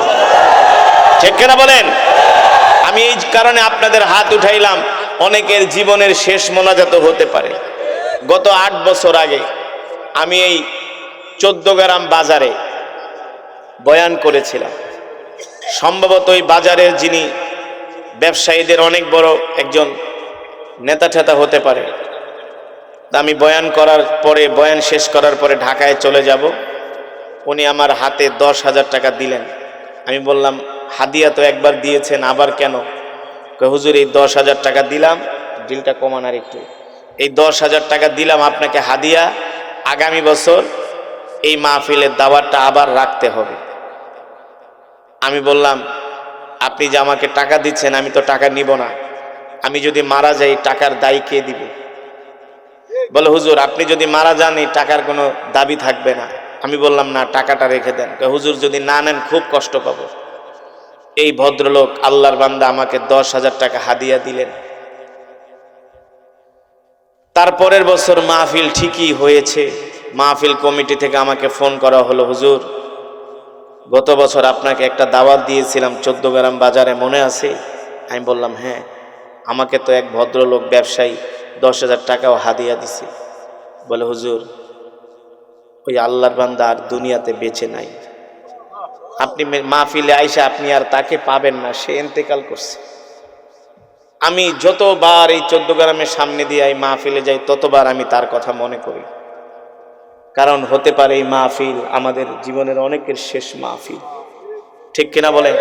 S1: ঠিক কিনা বলেন? আমি এই কারণে আপনাদের হাত উঠাইলাম, অনেকের জীবনের শেষ মোনাজাত হতে পারে। গত 8 বছর আগে আমি এই 14 গ্রাম বাজারে বয়ান করেছিলাম। সম্ভবত ওই বাজারের যিনি ব্যবসায়ীদের অনেক বড় একজন নেতা ঠেতা হতে পারে। আমি বয়ান করার পরে, বয়ান শেষ করার পরে ঢাকায় চলে যাব। উনি আমার হাতে 10,000 টাকা দিলেন। আমি বললাম, হাদিয়া তো একবার দিয়েছেন, আবার কেন? হুজুর এই 10,000 টাকা দিলাম, ডিলটা কমান আর একটু, এই 10,000 টাকা দিলাম আপনাকে হাদিয়া, আগামী বছর এই মাহফিলের দাওয়াতটা আবার রাখতে হবে। আমি বললাম, আপনি যে আমাকে টাকা দিচ্ছেন, আমি তো টাকা নিব না, আমি যদি মারা যাই টাকার দায় কে দিবে? বলে হুজুর আপনি যদি মারা যান এই টাকার কোনো দাবি থাকবে না। আমি বললাম না, টাকাটা রেখে দেন। হুজুর যদি না নেন খুব কষ্ট পাবো। এই ভদ্রলোক আল্লাহর বান্দা আমাকে 10,000 টাকা হাদিয়া দিলেন। তারপরের বছর মাহফিল ঠিকই হয়েছে, মাহফিল কমিটি থেকে আমাকে ফোন করা হলো, হুজুর গত বছর আপনাকে একটা দাওয়াত দিয়েছিলাম 14 গ্রাম বাজারে, মনে আছে? আমি বললাম হ্যাঁ। আমাকে তো এক ভদ্রলোক ব্যবসায়ী 10,000 টাকাও হাদিয়া দিছে। বলে হুজুর ওই আল্লাহর বান্দা আর দুনিয়াতে বেঁচে নাই, আপনি মাহফিলে আইসা আপনি আর তাকে পাবেন না, সে ইন্তেকাল করছে। আমি যতবার এই 14 গ্রামের সামনে দিয়ে এই মাহফিলে যাই ততবার আমি তার কথা মনে করি, কারণ হতে পারে এই মাহফিল আমাদের জীবনের অনেকের শেষ মাহফিল, ঠিক কিনা বলেন?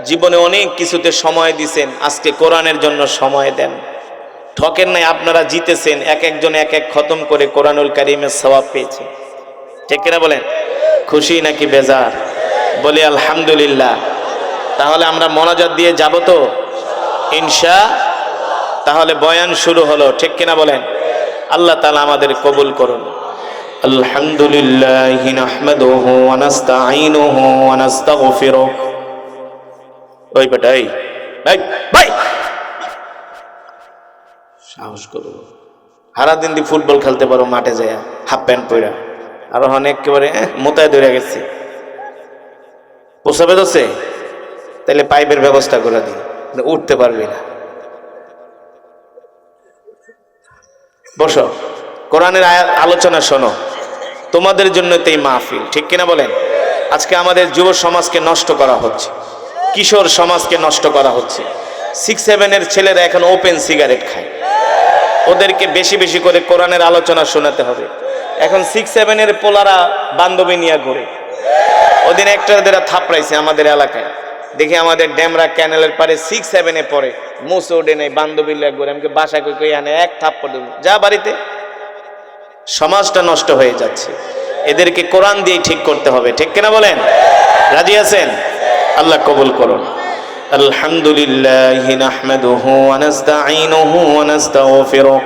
S1: জীবনে অনেক কিছুতে সময় দিছেন, আজকে কোরআনের জন্য সময় দেন। ঠকেন নাই, আপনারা জিতেছেন, এক একজন এক এক খতম করে কোরআনুল কারীমের সওয়াব পেয়েছে, ঠিক কিনা বলেন? খুশি নাকি বেজার? বলি আলহামদুলিল্লাহ। তাহলে আমরা মোনাজাত দিয়ে যাব তো ইনশা? তাহলে বয়ান শুরু হলো, ঠিক কিনা বলেন? আল্লাহ তাআলা আমাদের কবুল করুন। আলহামদুলিল্লাহ নাহমাদুহু ওয়া নাস্তাঈনুহু ওয়া নাস্তাগফিরুহ। ওই বেটাই ভাই ভাই সাহস করো, সারা দিন দি ফুটবল খেলতে পারো মাঠে যায় হাফ প্যান্ট পরা, আর অনেক একেবারে মোতায় ধরে গেছে, পোষাবে দোষে, তাহলে পাইপের ব্যবস্থা করে দিই, উঠতে পারবি না। বসো, কোরআনের আলোচনা শোনো, তোমাদের জন্য তো এই মাহফিল, ঠিক কিনা বলেন? আজকে আমাদের যুব সমাজকে নষ্ট করা হচ্ছে, কিশোর সমাজকে নষ্ট করা হচ্ছে। 6-7 ছেলেরা এখন ওপেন সিগারেট খায়, ওদেরকে বেশি বেশি করে কোরআনের আলোচনা শোনাতে হবে। এখন 6-7 পোলারা বান্ধবী নিয়ে ঘুরে, ওদিন একটা ওদের থাপড়াইছে আমাদের এলাকায়, দেখি আমাদের ড্যামরা ক্যানেলের পারে 6-7 পড়ে, মুছে ওঠে নেই, বান্ধবী লিয়া ঘুরে। আমাকে বাসা কই আনে, এক থাপ্পড় দেব, যা বাড়িতে। সমাজটা নষ্ট হয়ে যাচ্ছে, এদেরকে কোরআন দিয়ে ঠিক করতে হবে, ঠিক কিনা বলেন? রাজি আছেন? আল্লাহ কবুল করুন। আলহামদুলিল্লাহি নাহমাদুহু ওয়া নাস্তাঈনুহু ওয়া নাস্তাগফিরুহ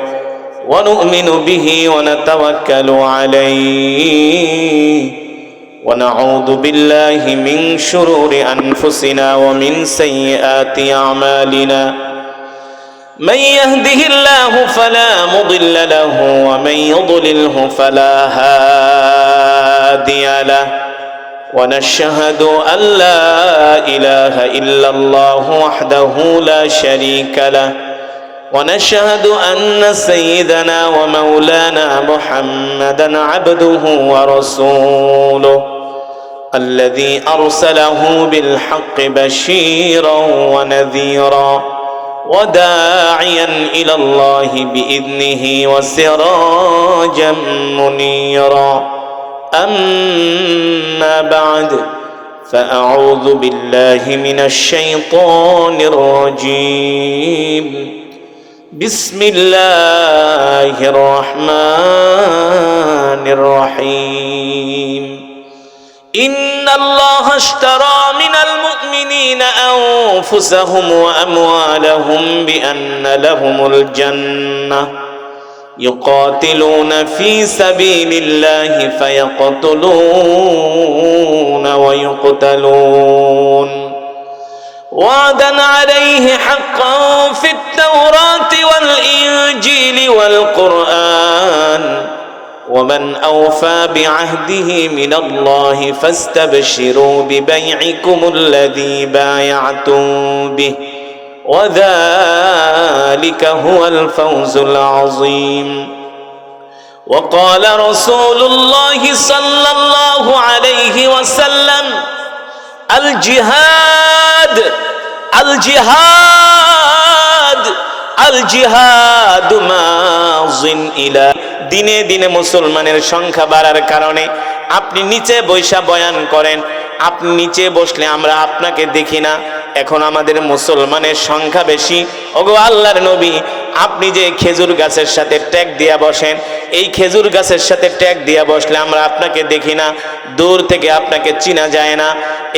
S1: ওয়া নু'মিনু বিহি ওয়া নাতাওয়াক্কালু আলাইহি ওয়া নাউযু বিল্লাহি মিন শুরুরি আনফুসিনা ওয়া মিন সাইয়্যাতি আমালিনা। من يهده الله فلا مضل له ومن يضلله فلا هادي له ونشهد أن لا إله إلا الله وحده لا شريك له ونشهد أن سيدنا ومولانا محمدا عبده ورسوله الذي أرسله بالحق بشيرا ونذيرا وداعيا إلى الله بإذنه وسراجا منيرا. أما بعد فأعوذ بالله من الشيطان الرجيم. بسم الله الرحمن الرحيم. إن الله اشترى من المؤمنين أنفسهم وأموالهم بأن لهم الجنة يقاتلون في سبيل الله فيقتلون ويقتلون وعدا عليه حقا في التوراة والإنجيل والقرآن ومن أوفى بعهده من الله فاستبشروا ببيعكم الذي بايعتم به وذلك هو الفوز العظيم. وقال رسول الله صلى الله عليه وسلم الجهاد الجهاد الجهاد ماضٍ إلى দিনে দিনে মুসলমানের সংখ্যা বাড়ার কারণে আপনি নিচে বৈশা বয়ান করেন, আপনি নিচে বসলে আমরা আপনাকে দেখি না, এখন আমাদের মুসলমানের সংখ্যা বেশি। ওগো আল্লাহর নবী, আপনি যে খেজুর গাছের সাথে ট্যাগ দিয়া বসেন, এই খেজুর গাছের সাথে ট্যাগ দিয়া বসলে আমরা আপনাকে দেখি না, দূর থেকে আপনাকে চিনা যায় না।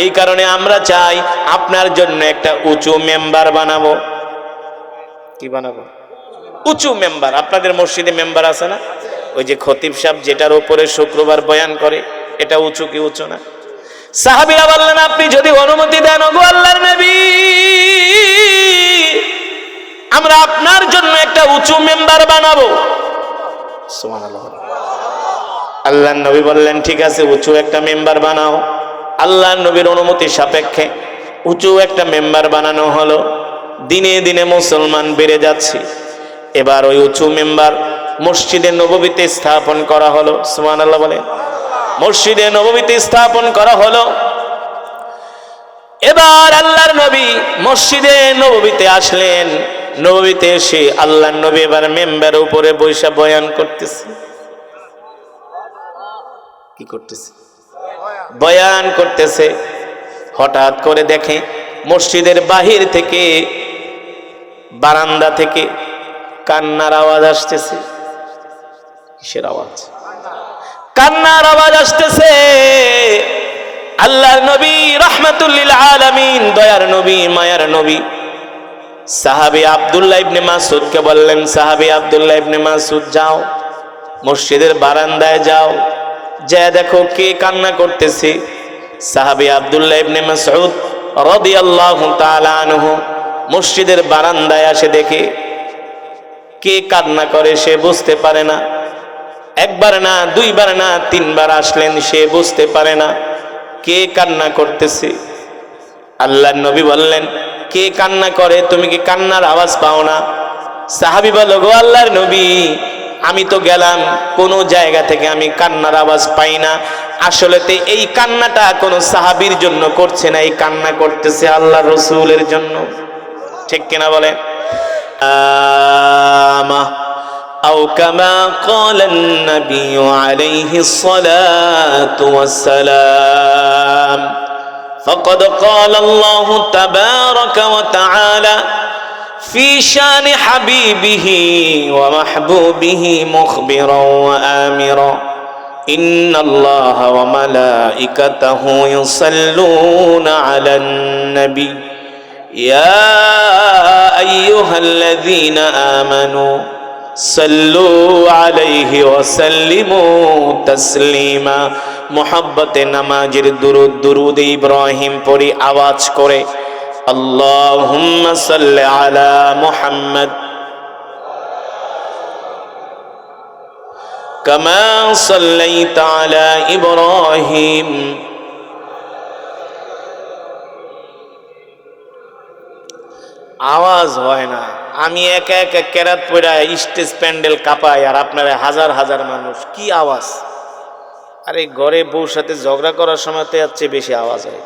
S1: এই কারণে আমরা চাই আপনার জন্য একটা উঁচু মেম্বার বানাবো। কি বানাবো? উঁচু মেম্বার। আপনাদের মসজিদে মেম্বার আছে না? ওই যে খতিব সাহেব যেটার উপরে শুক্রবার বয়ান করে, এটা উঁচু কি উঁচু না? সাহাবীরা বললেন আপনি যদি অনুমতি দেন ওগো আল্লাহর নবী, আমরা আপনার জন্য একটা উঁচু মেম্বার বানাবো। সুবহানাল্লাহ। আল্লাহর নবী বললেন ঠিক আছে, উঁচু একটা মেম্বার বানাও। আল্লাহর নবীর অনুমতি সাপেক্ষে উঁচু একটা মেম্বার বানানো হলো। দিনে দিনে মুসলমান বেড়ে যাচ্ছে। এবার ওই উঁচু মেম্বার মসজিদে নববীতে স্থাপন করা হলো। সুবহানাল্লাহ বলেন। মসজিদে নববীতে স্থাপন করা হলো। এবার আল্লাহর নবী মসজিদে নববীতে আসলেন। নববীতে এসে আল্লাহর নবী এবার মেম্বারের উপরে বৈশা বয়ান করতেছে। কি করতেছে? বয়ান করতেছে। হঠাৎ করে দেখে মসজিদের বাহির থেকে, বারান্দা থেকে কান্নার আওয়াজ আসতেছে। কিসের আওয়াজ? কান্নার আওয়াজ আসতেছে। আল্লাহর নবী রাহমাতুল লিল আলামিন, দয়ার নবী, মায়ার নবী সাহাবী আব্দুল্লাহ ইবনে মাসউদকে বললেন, সাহাবী আব্দুল্লাহ ইবনে মাসউদ, যাও মসজিদের বারান্দায় যাও, যা দেখো কে কান্না করতেছে। সাহাবী আব্দুল্লাহ ইবনে মাসউদ রাদিয়াল্লাহু তাআলা আনহু মসজিদের বারান্দায় আসে, দেখে কে কান্না করে সে বুঝতে পারে না। একবার না, দুইবার না, তিনবার আসলেন, সে বুঝতে পারে না কে কান্না করতেছে। আল্লাহর নবী বললেন, কে কান্না করে? তুমি কি কান্নার আওয়াজ পাও না? সাহাবী বলল, গো আল্লাহর নবী, আমি তো গেলাম, কোনো জায়গা থেকে আমি কান্নার আওয়াজ পাই না। আসলেতে এই কান্নাটা কোনো সাহাবীর জন্য করছে না, এই কান্না করতেছে আল্লাহর রাসূলের জন্য। ঠিক কিনা বলেন? أو كما قال النبي عليه الصلاة والسلام فقد قال الله تبارك وتعالى في شان حبيبه ومحبوبه مخبرا وآمرا إن الله وملائكته يصلون على النبي يا أيها الذين آمنوا صلوا عليه وسلموا تسليما। মুহাব্বতে নামাজের দুরূদ, দুরূদ ইব্রাহিম পড়ি আওয়াজ করে, আল্লাহুম্মা সাল্লি আলা মুহাম্মদ কামা সাল্লাইতা আলা ইব্রাহিম। আওয়াজ হয় না। আমি একা একা কেরাত পড়া স্টেজ প্যান্ডেল কাঁপাই, আর আপনারা হাজার হাজার মানুষ, কি আওয়াজ! আরে ঘরে বউর সাথে ঝগড়া করার সময় তো এর চেয়ে বেশি আওয়াজ হয়।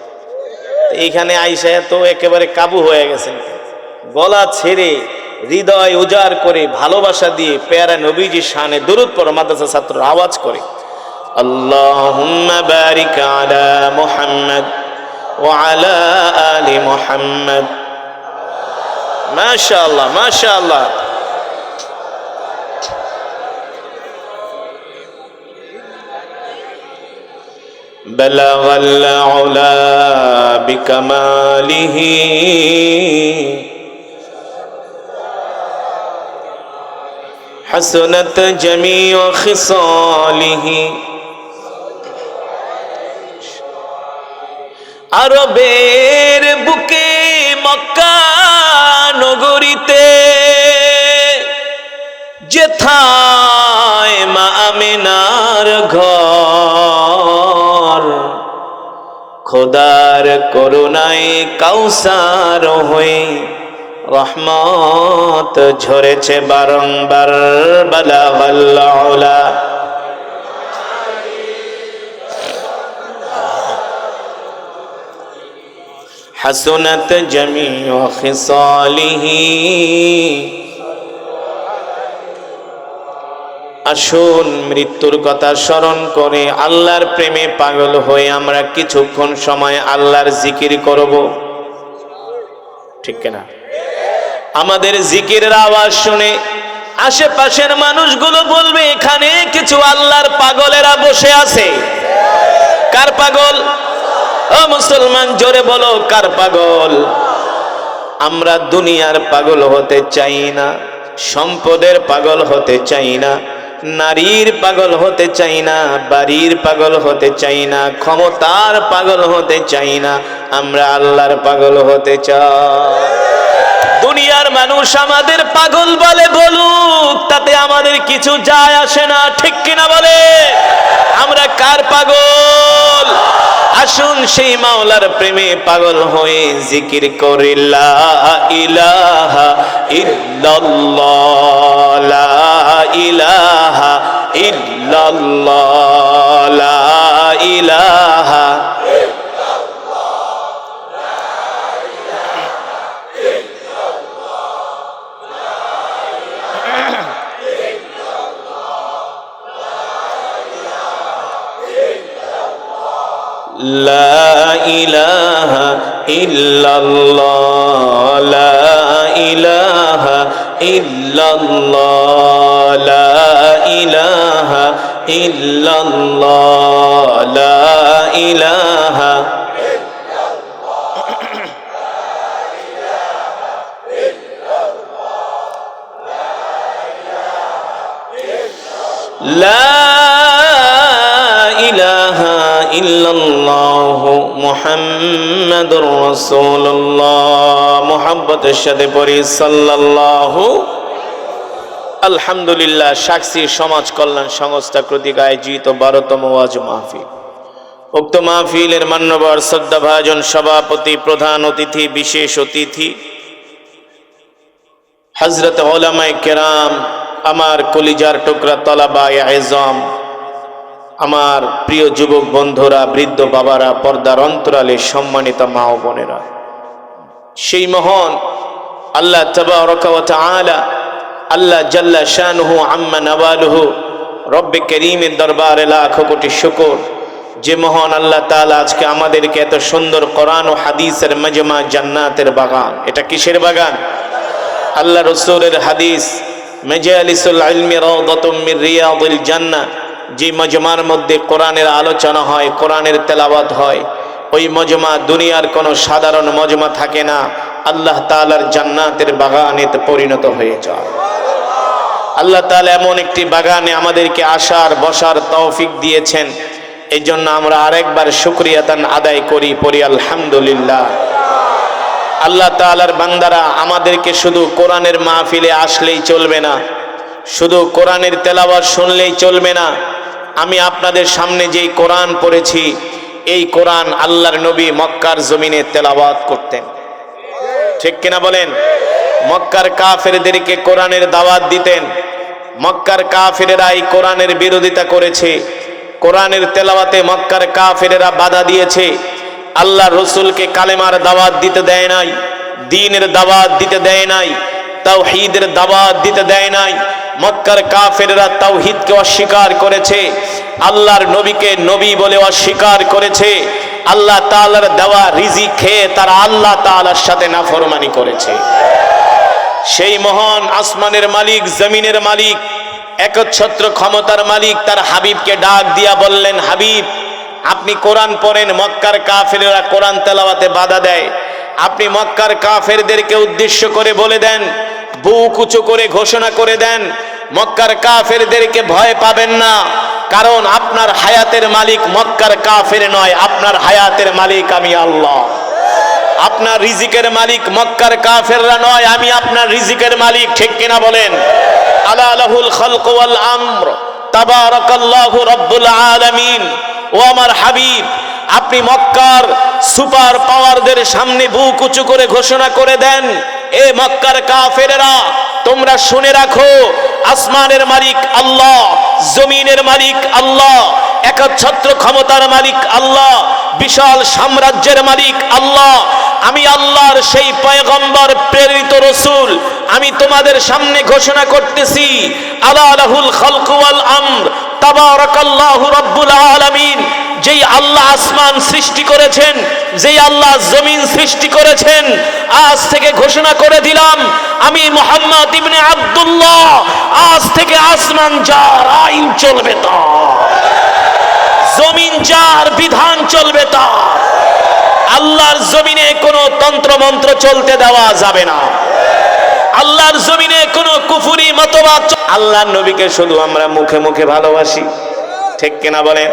S1: এইখানে আইসা তো একেবারে কাবু হয়ে গেছেন, গলা ছেড়ে হৃদয় উজাড় করে ভালোবাসা দিয়ে পেয়ারা নবীজির শানে দুরূদ পড়ো। মাদ্রাসা ছাত্র আওয়াজ করে, আল্লাহুম্মা বারিক আলা মুহাম্মদ ওয়া আলা আলি মুহাম্মদ। মাশাআল্লাহ, মাশাআল্লাহ। বালাগাল উলা বিকামালিহি হাসানাত জামিউ খিসালিহি। আরবের বুকে মক্কা নগরীতে যেথায় মা আমিনার ঘর, খোদার করুণায় কাউসার হয়ে রহমত ঝরেছে বারংবার। বালাগাল উলা হাসনাত জামিউ খিসালিহি। আসুন মৃত্যুর কথা স্মরণ করে আল্লাহর প্রেমে পাগল হয়ে আমরা কিছুক্ষণ সময় আল্লাহর জিকির করব। ঠিক কিনা? আমাদের জিকিরের আওয়াজ শুনে আশেপাশের মানুষগুলো বলবে, এখানে কিছু আল্লাহর পাগলেরা বসে আছে। কার পাগল? ও মুসলমান, জোরে বলো, কার পাগল? আমরা দুনিয়ার পাগল হতে চাই না, সম্পদের পাগল হতে চাই না, নারীর পাগল হতে চাই না, বাড়ির পাগল হতে চাই না, ক্ষমতার পাগল হতে চাই না, আমরা আল্লাহর পাগল হতে চাই। দুনিয়ার মানুষ আমাদের পাগল বলে বলুক, তাতে আমাদের কিছু যায় আসে না, ঠিক কিনা বলে? আমরা কার পাগল? আসুন সেই মাওলার প্রেমে পাগল হয়ে জিকির করি লা ইলাহা ইল্লাল্লাহ, লা ইলাহা ইল্লাল্লাহ, লা ইলাহা। লা ইলাহা ইল্লাল্লাহ, লা ইলাহা ইল্লাল্লাহ, লা ইলাহা ইল্লাল্লাহ, লা ইলাহা। লা ইলাহা ইল্লাল্লাহু মুহাম্মাদুর রাসূলুল্লাহ। মুহাব্বতের সাথে পড়ি সাল্লাল্লাহু। আলহামদুলিল্লাহ, সাক্ষী সমাজ কল্যাণ সংস্থা কর্তৃক আয়োজিত 12তম ওয়াজ মাহফিল। উক্ত মাহফিলের মান্যবর শ্রদ্ধাভাজন সভাপতি, প্রধান অতিথি, বিশেষ অতিথি হযরত উলামায়ে কেরাম, আমার কলিজার টুকরা তলাবায়ে আযম, আমার প্রিয় যুবক বন্ধুরা, বৃদ্ধ বাবারা, পর্দার অন্তরালে সম্মানিত মা ও বোনেরা, সেই মহান আল্লাহ তাবারাকা ওয়া তাআলা, আল্লাহ জাল্লা শানুহু আম্মা নাওয়ালুহু, রব্বে করিমের দরবারে লাখো কোটি শুকর, যে মহান আল্লাহ তাআলা আজকে আমাদেরকে এত সুন্দর কোরআন ও হাদিসের মাজমা, জান্নাতের বাগান। এটা কিসের বাগান? আল্লাহ রাসূলের হাদিস, মাজালিসুল ইলমি রাওদাতুম মির রিয়াদিল জান্নাহ, যে মজমার মধ্যে কোরআনের আলোচনা হয়, কোরআনের তেলাওয়াত হয়, ওই মজমা দুনিয়ার কোনো সাধারণ মজমা থাকে না, আল্লাহ তাআলার জান্নাতের বাগানে পরিণত হয়ে যায়। আল্লাহ তাআলা এমন একটি বাগানে আমাদেরকে আসার বসার তৌফিক দিয়েছেন, এই জন্য আমরা আরেকবার শুকরিয়াতান আদায় করি, পড়ি আলহামদুলিল্লাহ। আল্লাহ তাআলার বান্দারা, আমাদেরকে শুধু কোরআনের মাহফিলে আসলেই চলবে না, শুধু কোরআনের তেলাওয়াত শুনলেই চলবে না। আমি আপনাদের সামনে যেই কোরআন পড়েছি, এই কোরআন আল্লাহর নবী মক্কার জমিনে তেলাওয়াত করতেন, ঠিক কিনা বলেন? মক্কার কাফেরদেরকে কোরআনের দাওয়াত দিতেন। মক্কার কাফেরেরা এই কোরআনের বিরোধিতা করেছে, কোরআনের তেলাওয়াতে মক্কার কাফেরেরা বাধা দিয়েছে। আল্লাহ রসুলকে কালেমার দাওয়াত দিতে দেয় নাই, দ্বীনের দাওয়াত দিতে দেয় নাই, তাওহীদের দাওয়াত দিতে দেয় নাই। মক্কার কাফেররা তাওহীদকে অস্বীকার করেছে, আল্লাহর নবীকে নবী বলে অস্বীকার করেছে, আল্লাহ তাআলার দেওয়া রিজিক খেয়ে তারা আল্লাহ তাআলার সাথে নাফরমানি করেছে। সেই মহান আসমানের মালিক, জমিনের মালিক, একচ্ছত্র ক্ষমতার মালিক তার হাবিবকে ডাক দিয়া বললেন, হাবিব আপনি কোরআন পড়েন। মক্কার কাফেররা কোরআন তেলাওয়াতে বাধা দেয়, আপনি মক্কার কাফেরদেরকে উদ্দেশ্য করে বলে দেন, বুক উঁচু করে ঘোষণা করে দেন, মক্কার কাফেরদেরকে ভয় পাবেন না, কারণ আপনার হায়াতের মালিক মক্কার কাফের নয়, আপনার হায়াতের মালিক আমি আল্লাহ। আপনার রিজিকের মালিক মক্কার কাফেররা নয়, আমি আপনার রিজিকের মালিক, ঠিক কিনা বলেন? আলা লাহুল খালকু ওয়াল আমর, তাবারাকাল্লাহু রাব্বুল আলামিন। ও আমার হাবিব, আপনি মক্কার সুপার পাওয়ারদের সামনে বুক উঁচু করে ঘোষণা করে দেন, এ মক্কার কাফেরেরা তোমরা শুনে রাখো, আসমানের মালিক আল্লাহ, জমিনের মালিক আল্লাহ, একচ্ছত্র ক্ষমতার মালিক আল্লাহ, বিশাল সাম্রাজ্যের মালিক আল্লাহ। আমি আল্লাহর সেই পয়গম্বর প্রেরিত রসুল, আমি তোমাদের সামনে ঘোষণা করতেছি, আলা লাহুল খালকু ওয়াল আমর, তাবারাকাল্লাহু রাব্বুল আলামিন। যেই আল্লাহ আসমান সৃষ্টি করেছেন, যেই আল্লাহ জমিন সৃষ্টি করেছেন, আজ থেকে ঘোষণা করে দিলাম, আমি মুহাম্মদ ইবনে আব্দুল্লাহ, আজ থেকে আসমান যার আইন চলবে তার, জমিন যার বিধান চলবে তার। আল্লাহর জমিনে কোনো তন্ত্র মন্ত্র চলতে দেওয়া যাবে না, আল্লাহর জমিনে কোনো কুফরি মতবাদ। আল্লাহর নবীকে শুধু আমরা মুখে মুখে ভালোবাসি, ঠিক কিনা বলেন?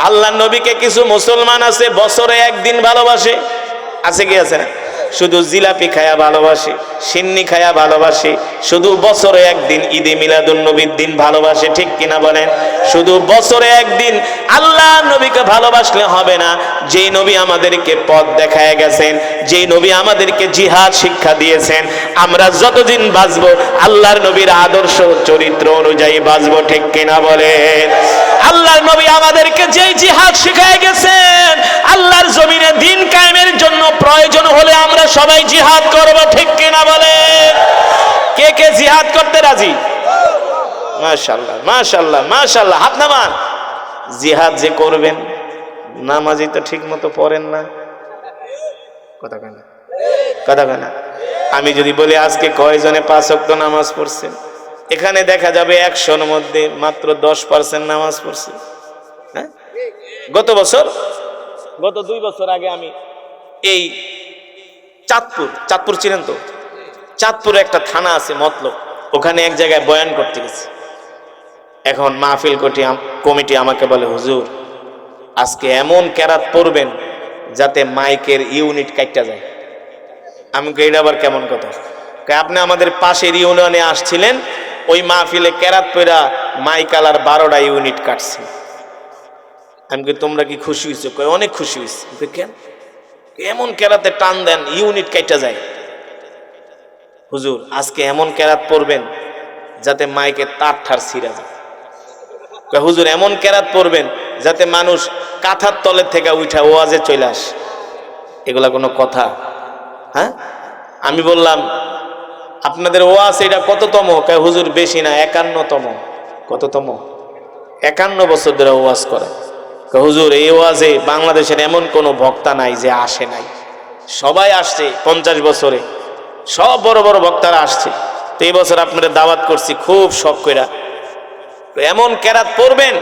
S1: আল্লাহর নবীকে কিছু মুসলমান আছে বছরে একদিন ভালোবাসে, আছে কি আছে না? শুধু জিলাপি খায়া ভালোবাসে। সিন্নি খায়া ভালোবাসে, শুধু বছরে একদিন ঈদে মিলাদুন্নবীর দিন ভালোবাসে, ঠিক কিনা বলেন? শুধু বছরে একদিন আল্লাহ নবীকে ভালোবাসলে হবে না। যেই নবী আমাদেরকে পথ দেখায় গেছেন, যেই নবী আমাদেরকে জিহাদ শিক্ষা দিয়েছেন, আমরা যতদিন বাঁচবো আল্লাহর নবীর আদর্শ চরিত্র অনুযায়ী বাঁচবো, ঠিক কিনা বলেন? আল্লাহর নবী আমাদেরকে যেই জিহাদ শিখায় গেছেন, আল্লাহর জমিনে দ্বীন কায়েমের জন্য প্রয়োজন হলে আমরা সবাই জিহাদ করব, ঠিক কিনা বলেন? কে কে জিহাদ করতে রাজি? মাশাআল্লাহ মাশাআল্লাহ মাশাআল্লাহ, হাত নামান। জিহাদ যে করবেন, নামাজি তো ঠিক মতো পড়েন না, কথা কয় না, কথা কয় না। আমি যদি বলি আজকে কয়জনে 5 ওয়াক্ত নামাজ পড়ছেন, এখানে দেখা যাবে 100-র মধ্যে মাত্র 10% নামাজ পড়ছে। হ্যাঁ, গত 2 বছর আগে আমি এই চাঁদপুর চিনেন তো? চাঁদপুরে একটা থানা আছে মতলব, ওখানে এক জায়গায় বয়ান করতে গেছি। এখন মাহফিল কমিটি আমাকে বলে, হুজুর আজকে এমন কেরাত পড়বেন যাতে মাইকের ইউনিট কাটটা যায়। আমি কই এটা আবার কেমন কথা? আপনি আমাদের পাশের ইউনিয়নে আসছিলেন, ওই মাহফিলে কেরাত পড়া মাইকালার 12টা ইউনিট কাটছে। আমি কই তোমরা কি খুশি হয়েছো? কই অনেক খুশি হয়েছে। কেন? এমন কেরাতে টান দেন ইউনিট কাটটা যায়। হুজুর আজকে এমন কেরাত পড়বেন যাতে মাইকের তার ঠার ছিঁড়া যায়। হুজুর এমন কেরাত পড়বেন যাতে মানুষ কাঁথার তলের থেকে উঠা ওয়াজে চলে আসে। এগুলা কোনো কথা? হ্যাঁ, আমি বললাম আপনাদের ওয়াজ এটা কততম? হুজুর বেশি না, 51তম। কততম? 51 বছর ধরে ওয়াজ করে। হুজুর এই ওয়াজে বাংলাদেশের এমন কোনো বক্তা নাই যে আসে নাই, সবাই আসছে 50 বছরে, সব বড় বড় বক্তারা আসছে। তো এই বছর আপনারা দাওয়াত করছি খুব শখ কইরা, এমন কেরাত পড়বেন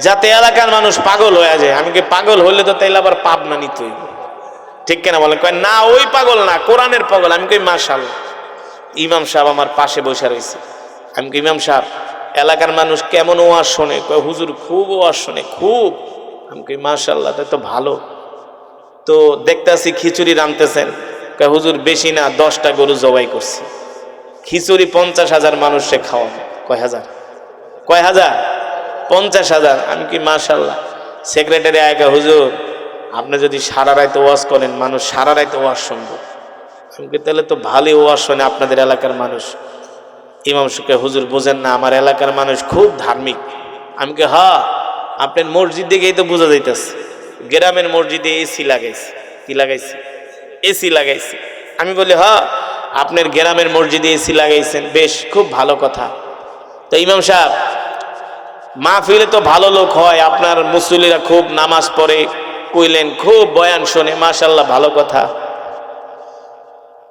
S1: যাতে এলাকার মানুষ পাগল হয়ে যায়। আমি কি পাগল হইলে তো তাইলে আবার পাপ না নিতে হইব, ঠিক কেনা বলেন? কয় না ওই পাগল না, কোরআনের পাগল। আমি কই মাশাআল্লাহ। ইমাম সাহেব আমার পাশে বসে রয়েছে। আমি কই ইমাম সাহেব এলাকার মানুষ কেমন ওয়াজ শোনে? কয় হুজুর খুব ওয়াজ শোনে, খুব। আমি কই মাশাআল্লাহ, তাই তো ভালো। তো দেখতেছি খিচুড়ি রাঁধতেছেন। কয় হুজুর বেশি না, 10টা গরু জবাই করছি, খিচুড়ি 50,000 মানুষে খাওয়ান। কয় হাজার? 50,000। আমি কি মাশাআল্লাহ। সেক্রেটারি আয়গা, হুজুর আপনি যদি সারা রাত ওয়াজ করেন, মানুষ সারা রাত ওয়াজ শুনবো। আমি কি তাহলে তো ভালোই ওয়াজ শোনে আপনাদের এলাকার মানুষ। ইমাম সুকে, হুজুর বোঝেন না, আমার এলাকার মানুষ খুব ধার্মিক। আমি কি হ্যাঁ, আপনার মসজিদ দিকেই তো বোঝা যাইতেছে। গ্রামের মসজিদে এসি লাগাইছে। কি লাগাইছে? এসি লাগাইছে। আমি বলি হ্যাঁ, আপনার গ্রামের মসজিদে এসি লাগাইছেন, বেশ, খুব ভালো কথা। তো ইমাম সাহেব মাহফিলে তো ভালো লোক হয়, আপনার মুসল্লিরা খুব নামাজ পড়ে, কইলেন খুব বয়ান শোনে, মাশাআল্লাহ, ভালো কথা।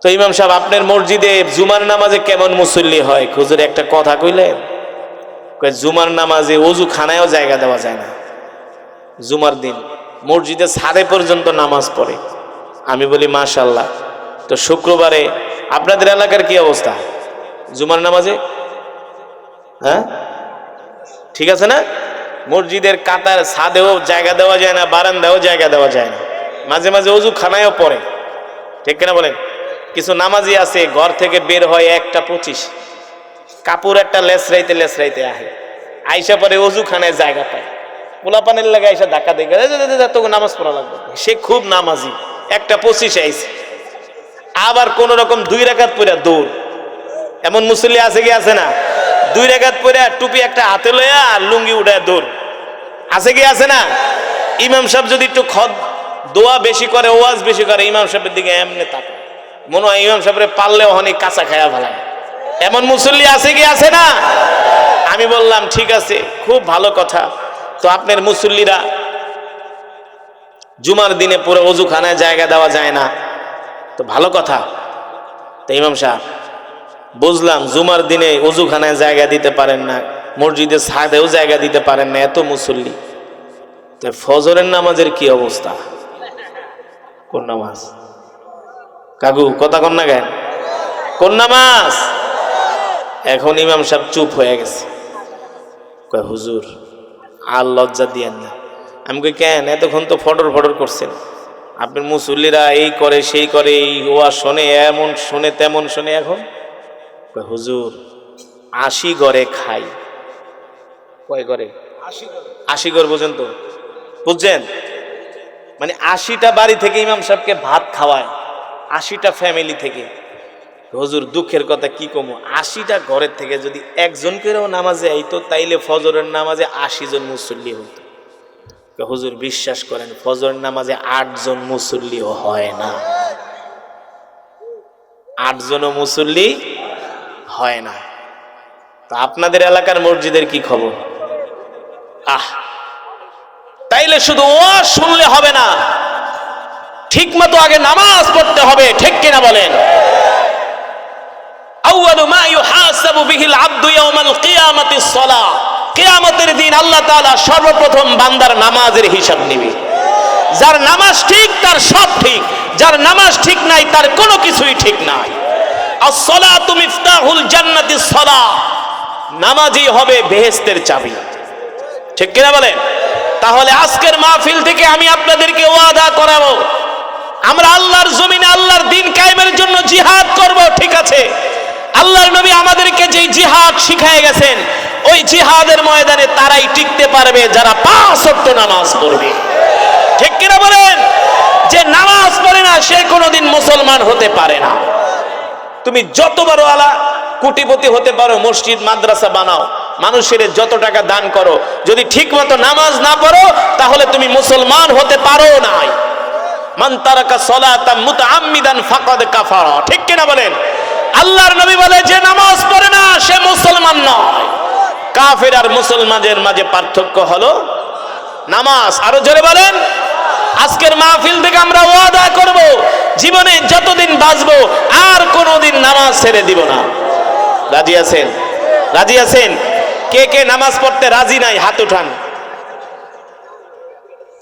S1: তো ইমাম সাহেব আপনার মসজিদে জুমার নামাজে কেমন মুসল্লি হয়? হুজুর একটা কথা কইলেন। জুমার নামাজে ওযু খানায়ও জায়গা দেওয়া যায় না। জুমার দিন মসজিদে ছাদে পর্যন্ত নামাজ পড়ে। আমি বলি মাশাআল্লাহ। তো শুক্রবারে আপনাদের এলাকার কি অবস্থা জুমার নামাজে? হ্যাঁ, ঠিক আছে না? মসজিদের কাতার ছাদেও জায়গা দেওয়া যায় না, বারান্দাও জায়গা দেওয়া যায় না, মাঝে মাঝে ওযু খানায়ও পড়ে, ঠিক কিনা বলেন? কিছু নামাজি আছে ঘর থেকে বের হয় 1:25, কাপড় একটা লেসরাইতে আইসা পরে ওযু খানায় জায়গা পায়, পোলাপানের লাগে আইসা ধাক্কা দিয়ে তোকে নামাজ পড়া লাগবে। সে খুব নামাজি, 1:25 আইছে, আবার কোন রকম 2 রাকাত পড়া দৌড়। এমন মুসল্লি আছে কি আছে না? 2 রাকাত পড়া টুপি একটা হাতে লইয়া আর লুঙ্গি উঠায় দৌড়। আছে কি আছে না? ইমাম সাহেব যদি একটু দোয়া বেশি করে, ওয়াজ বেশি করে, ইমাম সাহেবের দিকে এমনি তাকায়, মনে হয় ইমাম সাহেবের পারলেও অনেক কাঁচা খায়া ভালায়। এমন মুসল্লি আছে কি আছে না? আমি বললাম ঠিক আছে, খুব ভালো কথা। তো আপনার মুসল্লিরা জুমার দিনে পুরো ওযুখানায় জায়গা দেওয়া যায় না, তো ভালো কথা। তো ইমাম সাহেব বুঝলাম জুমার দিনে ওযুখানায় জায়গা দিতে পারেন না, মসজিদের ছাদেও জায়গা দিতে পারেন না, এত মুসল্লি। তো ফজরের নামাজের কি অবস্থা? কোন নামাজ? কাকু কথা কন না কেন? কোন নামাজ? এখন ইমাম সাহেব চুপ হয়ে গেছে। কয় হুজুর আর লজ্জা দিয়েন না। আমি কই কেন? এতক্ষণ তো ফটর করছেন, আপনার মুসল্লিরা এই করে সেই করে, এই ওয়া শোনে, এমন শোনে তেমন শোনে। এখন হুজুর 80 ঘরে খাই। কয় ঘরে? 80 ঘর পর্যন্ত বুঝছেন? মানে 80টা বাড়ি থেকে ইমাম সাহেবকে ভাত খাওয়ায়, 80টা ফ্যামিলি থেকে। হুজুর দুঃখের কথা কি কমু, 80টা ঘরের থেকে যদি একজনকেও নামাজে আইতো তাইলে ফজরের নামাজে 80 জন মুসল্লি হতো। হুজুর বিশ্বাস করেন, ফজরের নামাজে 8 জন মুসল্লিও হয় না, 8 জনও মুসল্লি হয় না। তো আপনাদের এলাকার মসজিদের কি খবর? তাইলে শুধু ওয়াজ শুনলে হবে না, ঠিক মতো আগে নামাজ পড়তে হবে, ঠিক কিনা বলেন? আউয়ালু মা ইউহাসাবু বিহিল আবদু ইয়াউমাল কিয়ামাতিস সালাহ। কিয়ামতের দিন আল্লাহ তাআলা সর্বপ্রথম বান্দার নামাজের হিসাব নেবে। যার নামাজ ঠিক তার সব ঠিক, যার নামাজ ঠিক নাই তার কোনো কিছুই ঠিক নাই। আস-সালাতু মিফতাহুল জান্নাতিস সালাহ। নামাজই হবে বেহেশতের চাবি, ঠিক কিনা বলেন? তাহলে আজকের মাহফিল থেকে আমি আপনাদেরকে ওয়াদা করাবো, আমরা আল্লাহর জমিনে আল্লাহর দ্বীন কায়েমের জন্য জিহাদ করব, ঠিক আছে? আল্লাহর নবী আমাদেরকে যেই জিহাদ শিখায় গেছেন, ওই জিহাদের ময়দানে তারাই টিকতে পারবে যারা 5 ওয়াক্ত নামাজ পড়বে, ঠিক কিনা বলেন? যে নামাজ পড়ে না সে কোনোদিন মুসলমান হতে পারে না। তুমি যত বড় আলা কোটিপতি হতে পারো, মসজিদ মাদ্রাসা বানাও, মানুষের যত টাকা দান করো, যদি ঠিক মতো নামাজ না পড়ো তাহলে তুমি মুসলমান হতে পারো না। মান তারাকা সালাতাম মুতাআম্মিদান ফাকাদ কাফারা, ঠিক কিনা বলেন? আল্লাহর নবী বলে যে নামাজ পড়ে না সে মুসলমান নয়। কাফের আর মুসলমানের মাঝে পার্থক্য হলো নামাজ। আরো জোরে বলেন। আজকের মাহফিল থেকে আমরা ওয়াদা করব, জীবনে যতদিন বাঁচবো আর কোনোদিন নামাজ ছেড়ে দিব না। রাজি আছেন? রাজি আছেন? কে কে নামাজ পড়তে রাজি নাই হাত উঠান।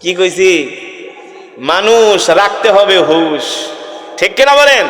S1: কি কইছি? মানুষ রাখতে হবে হুশ, ঠিক কিনা বলেন?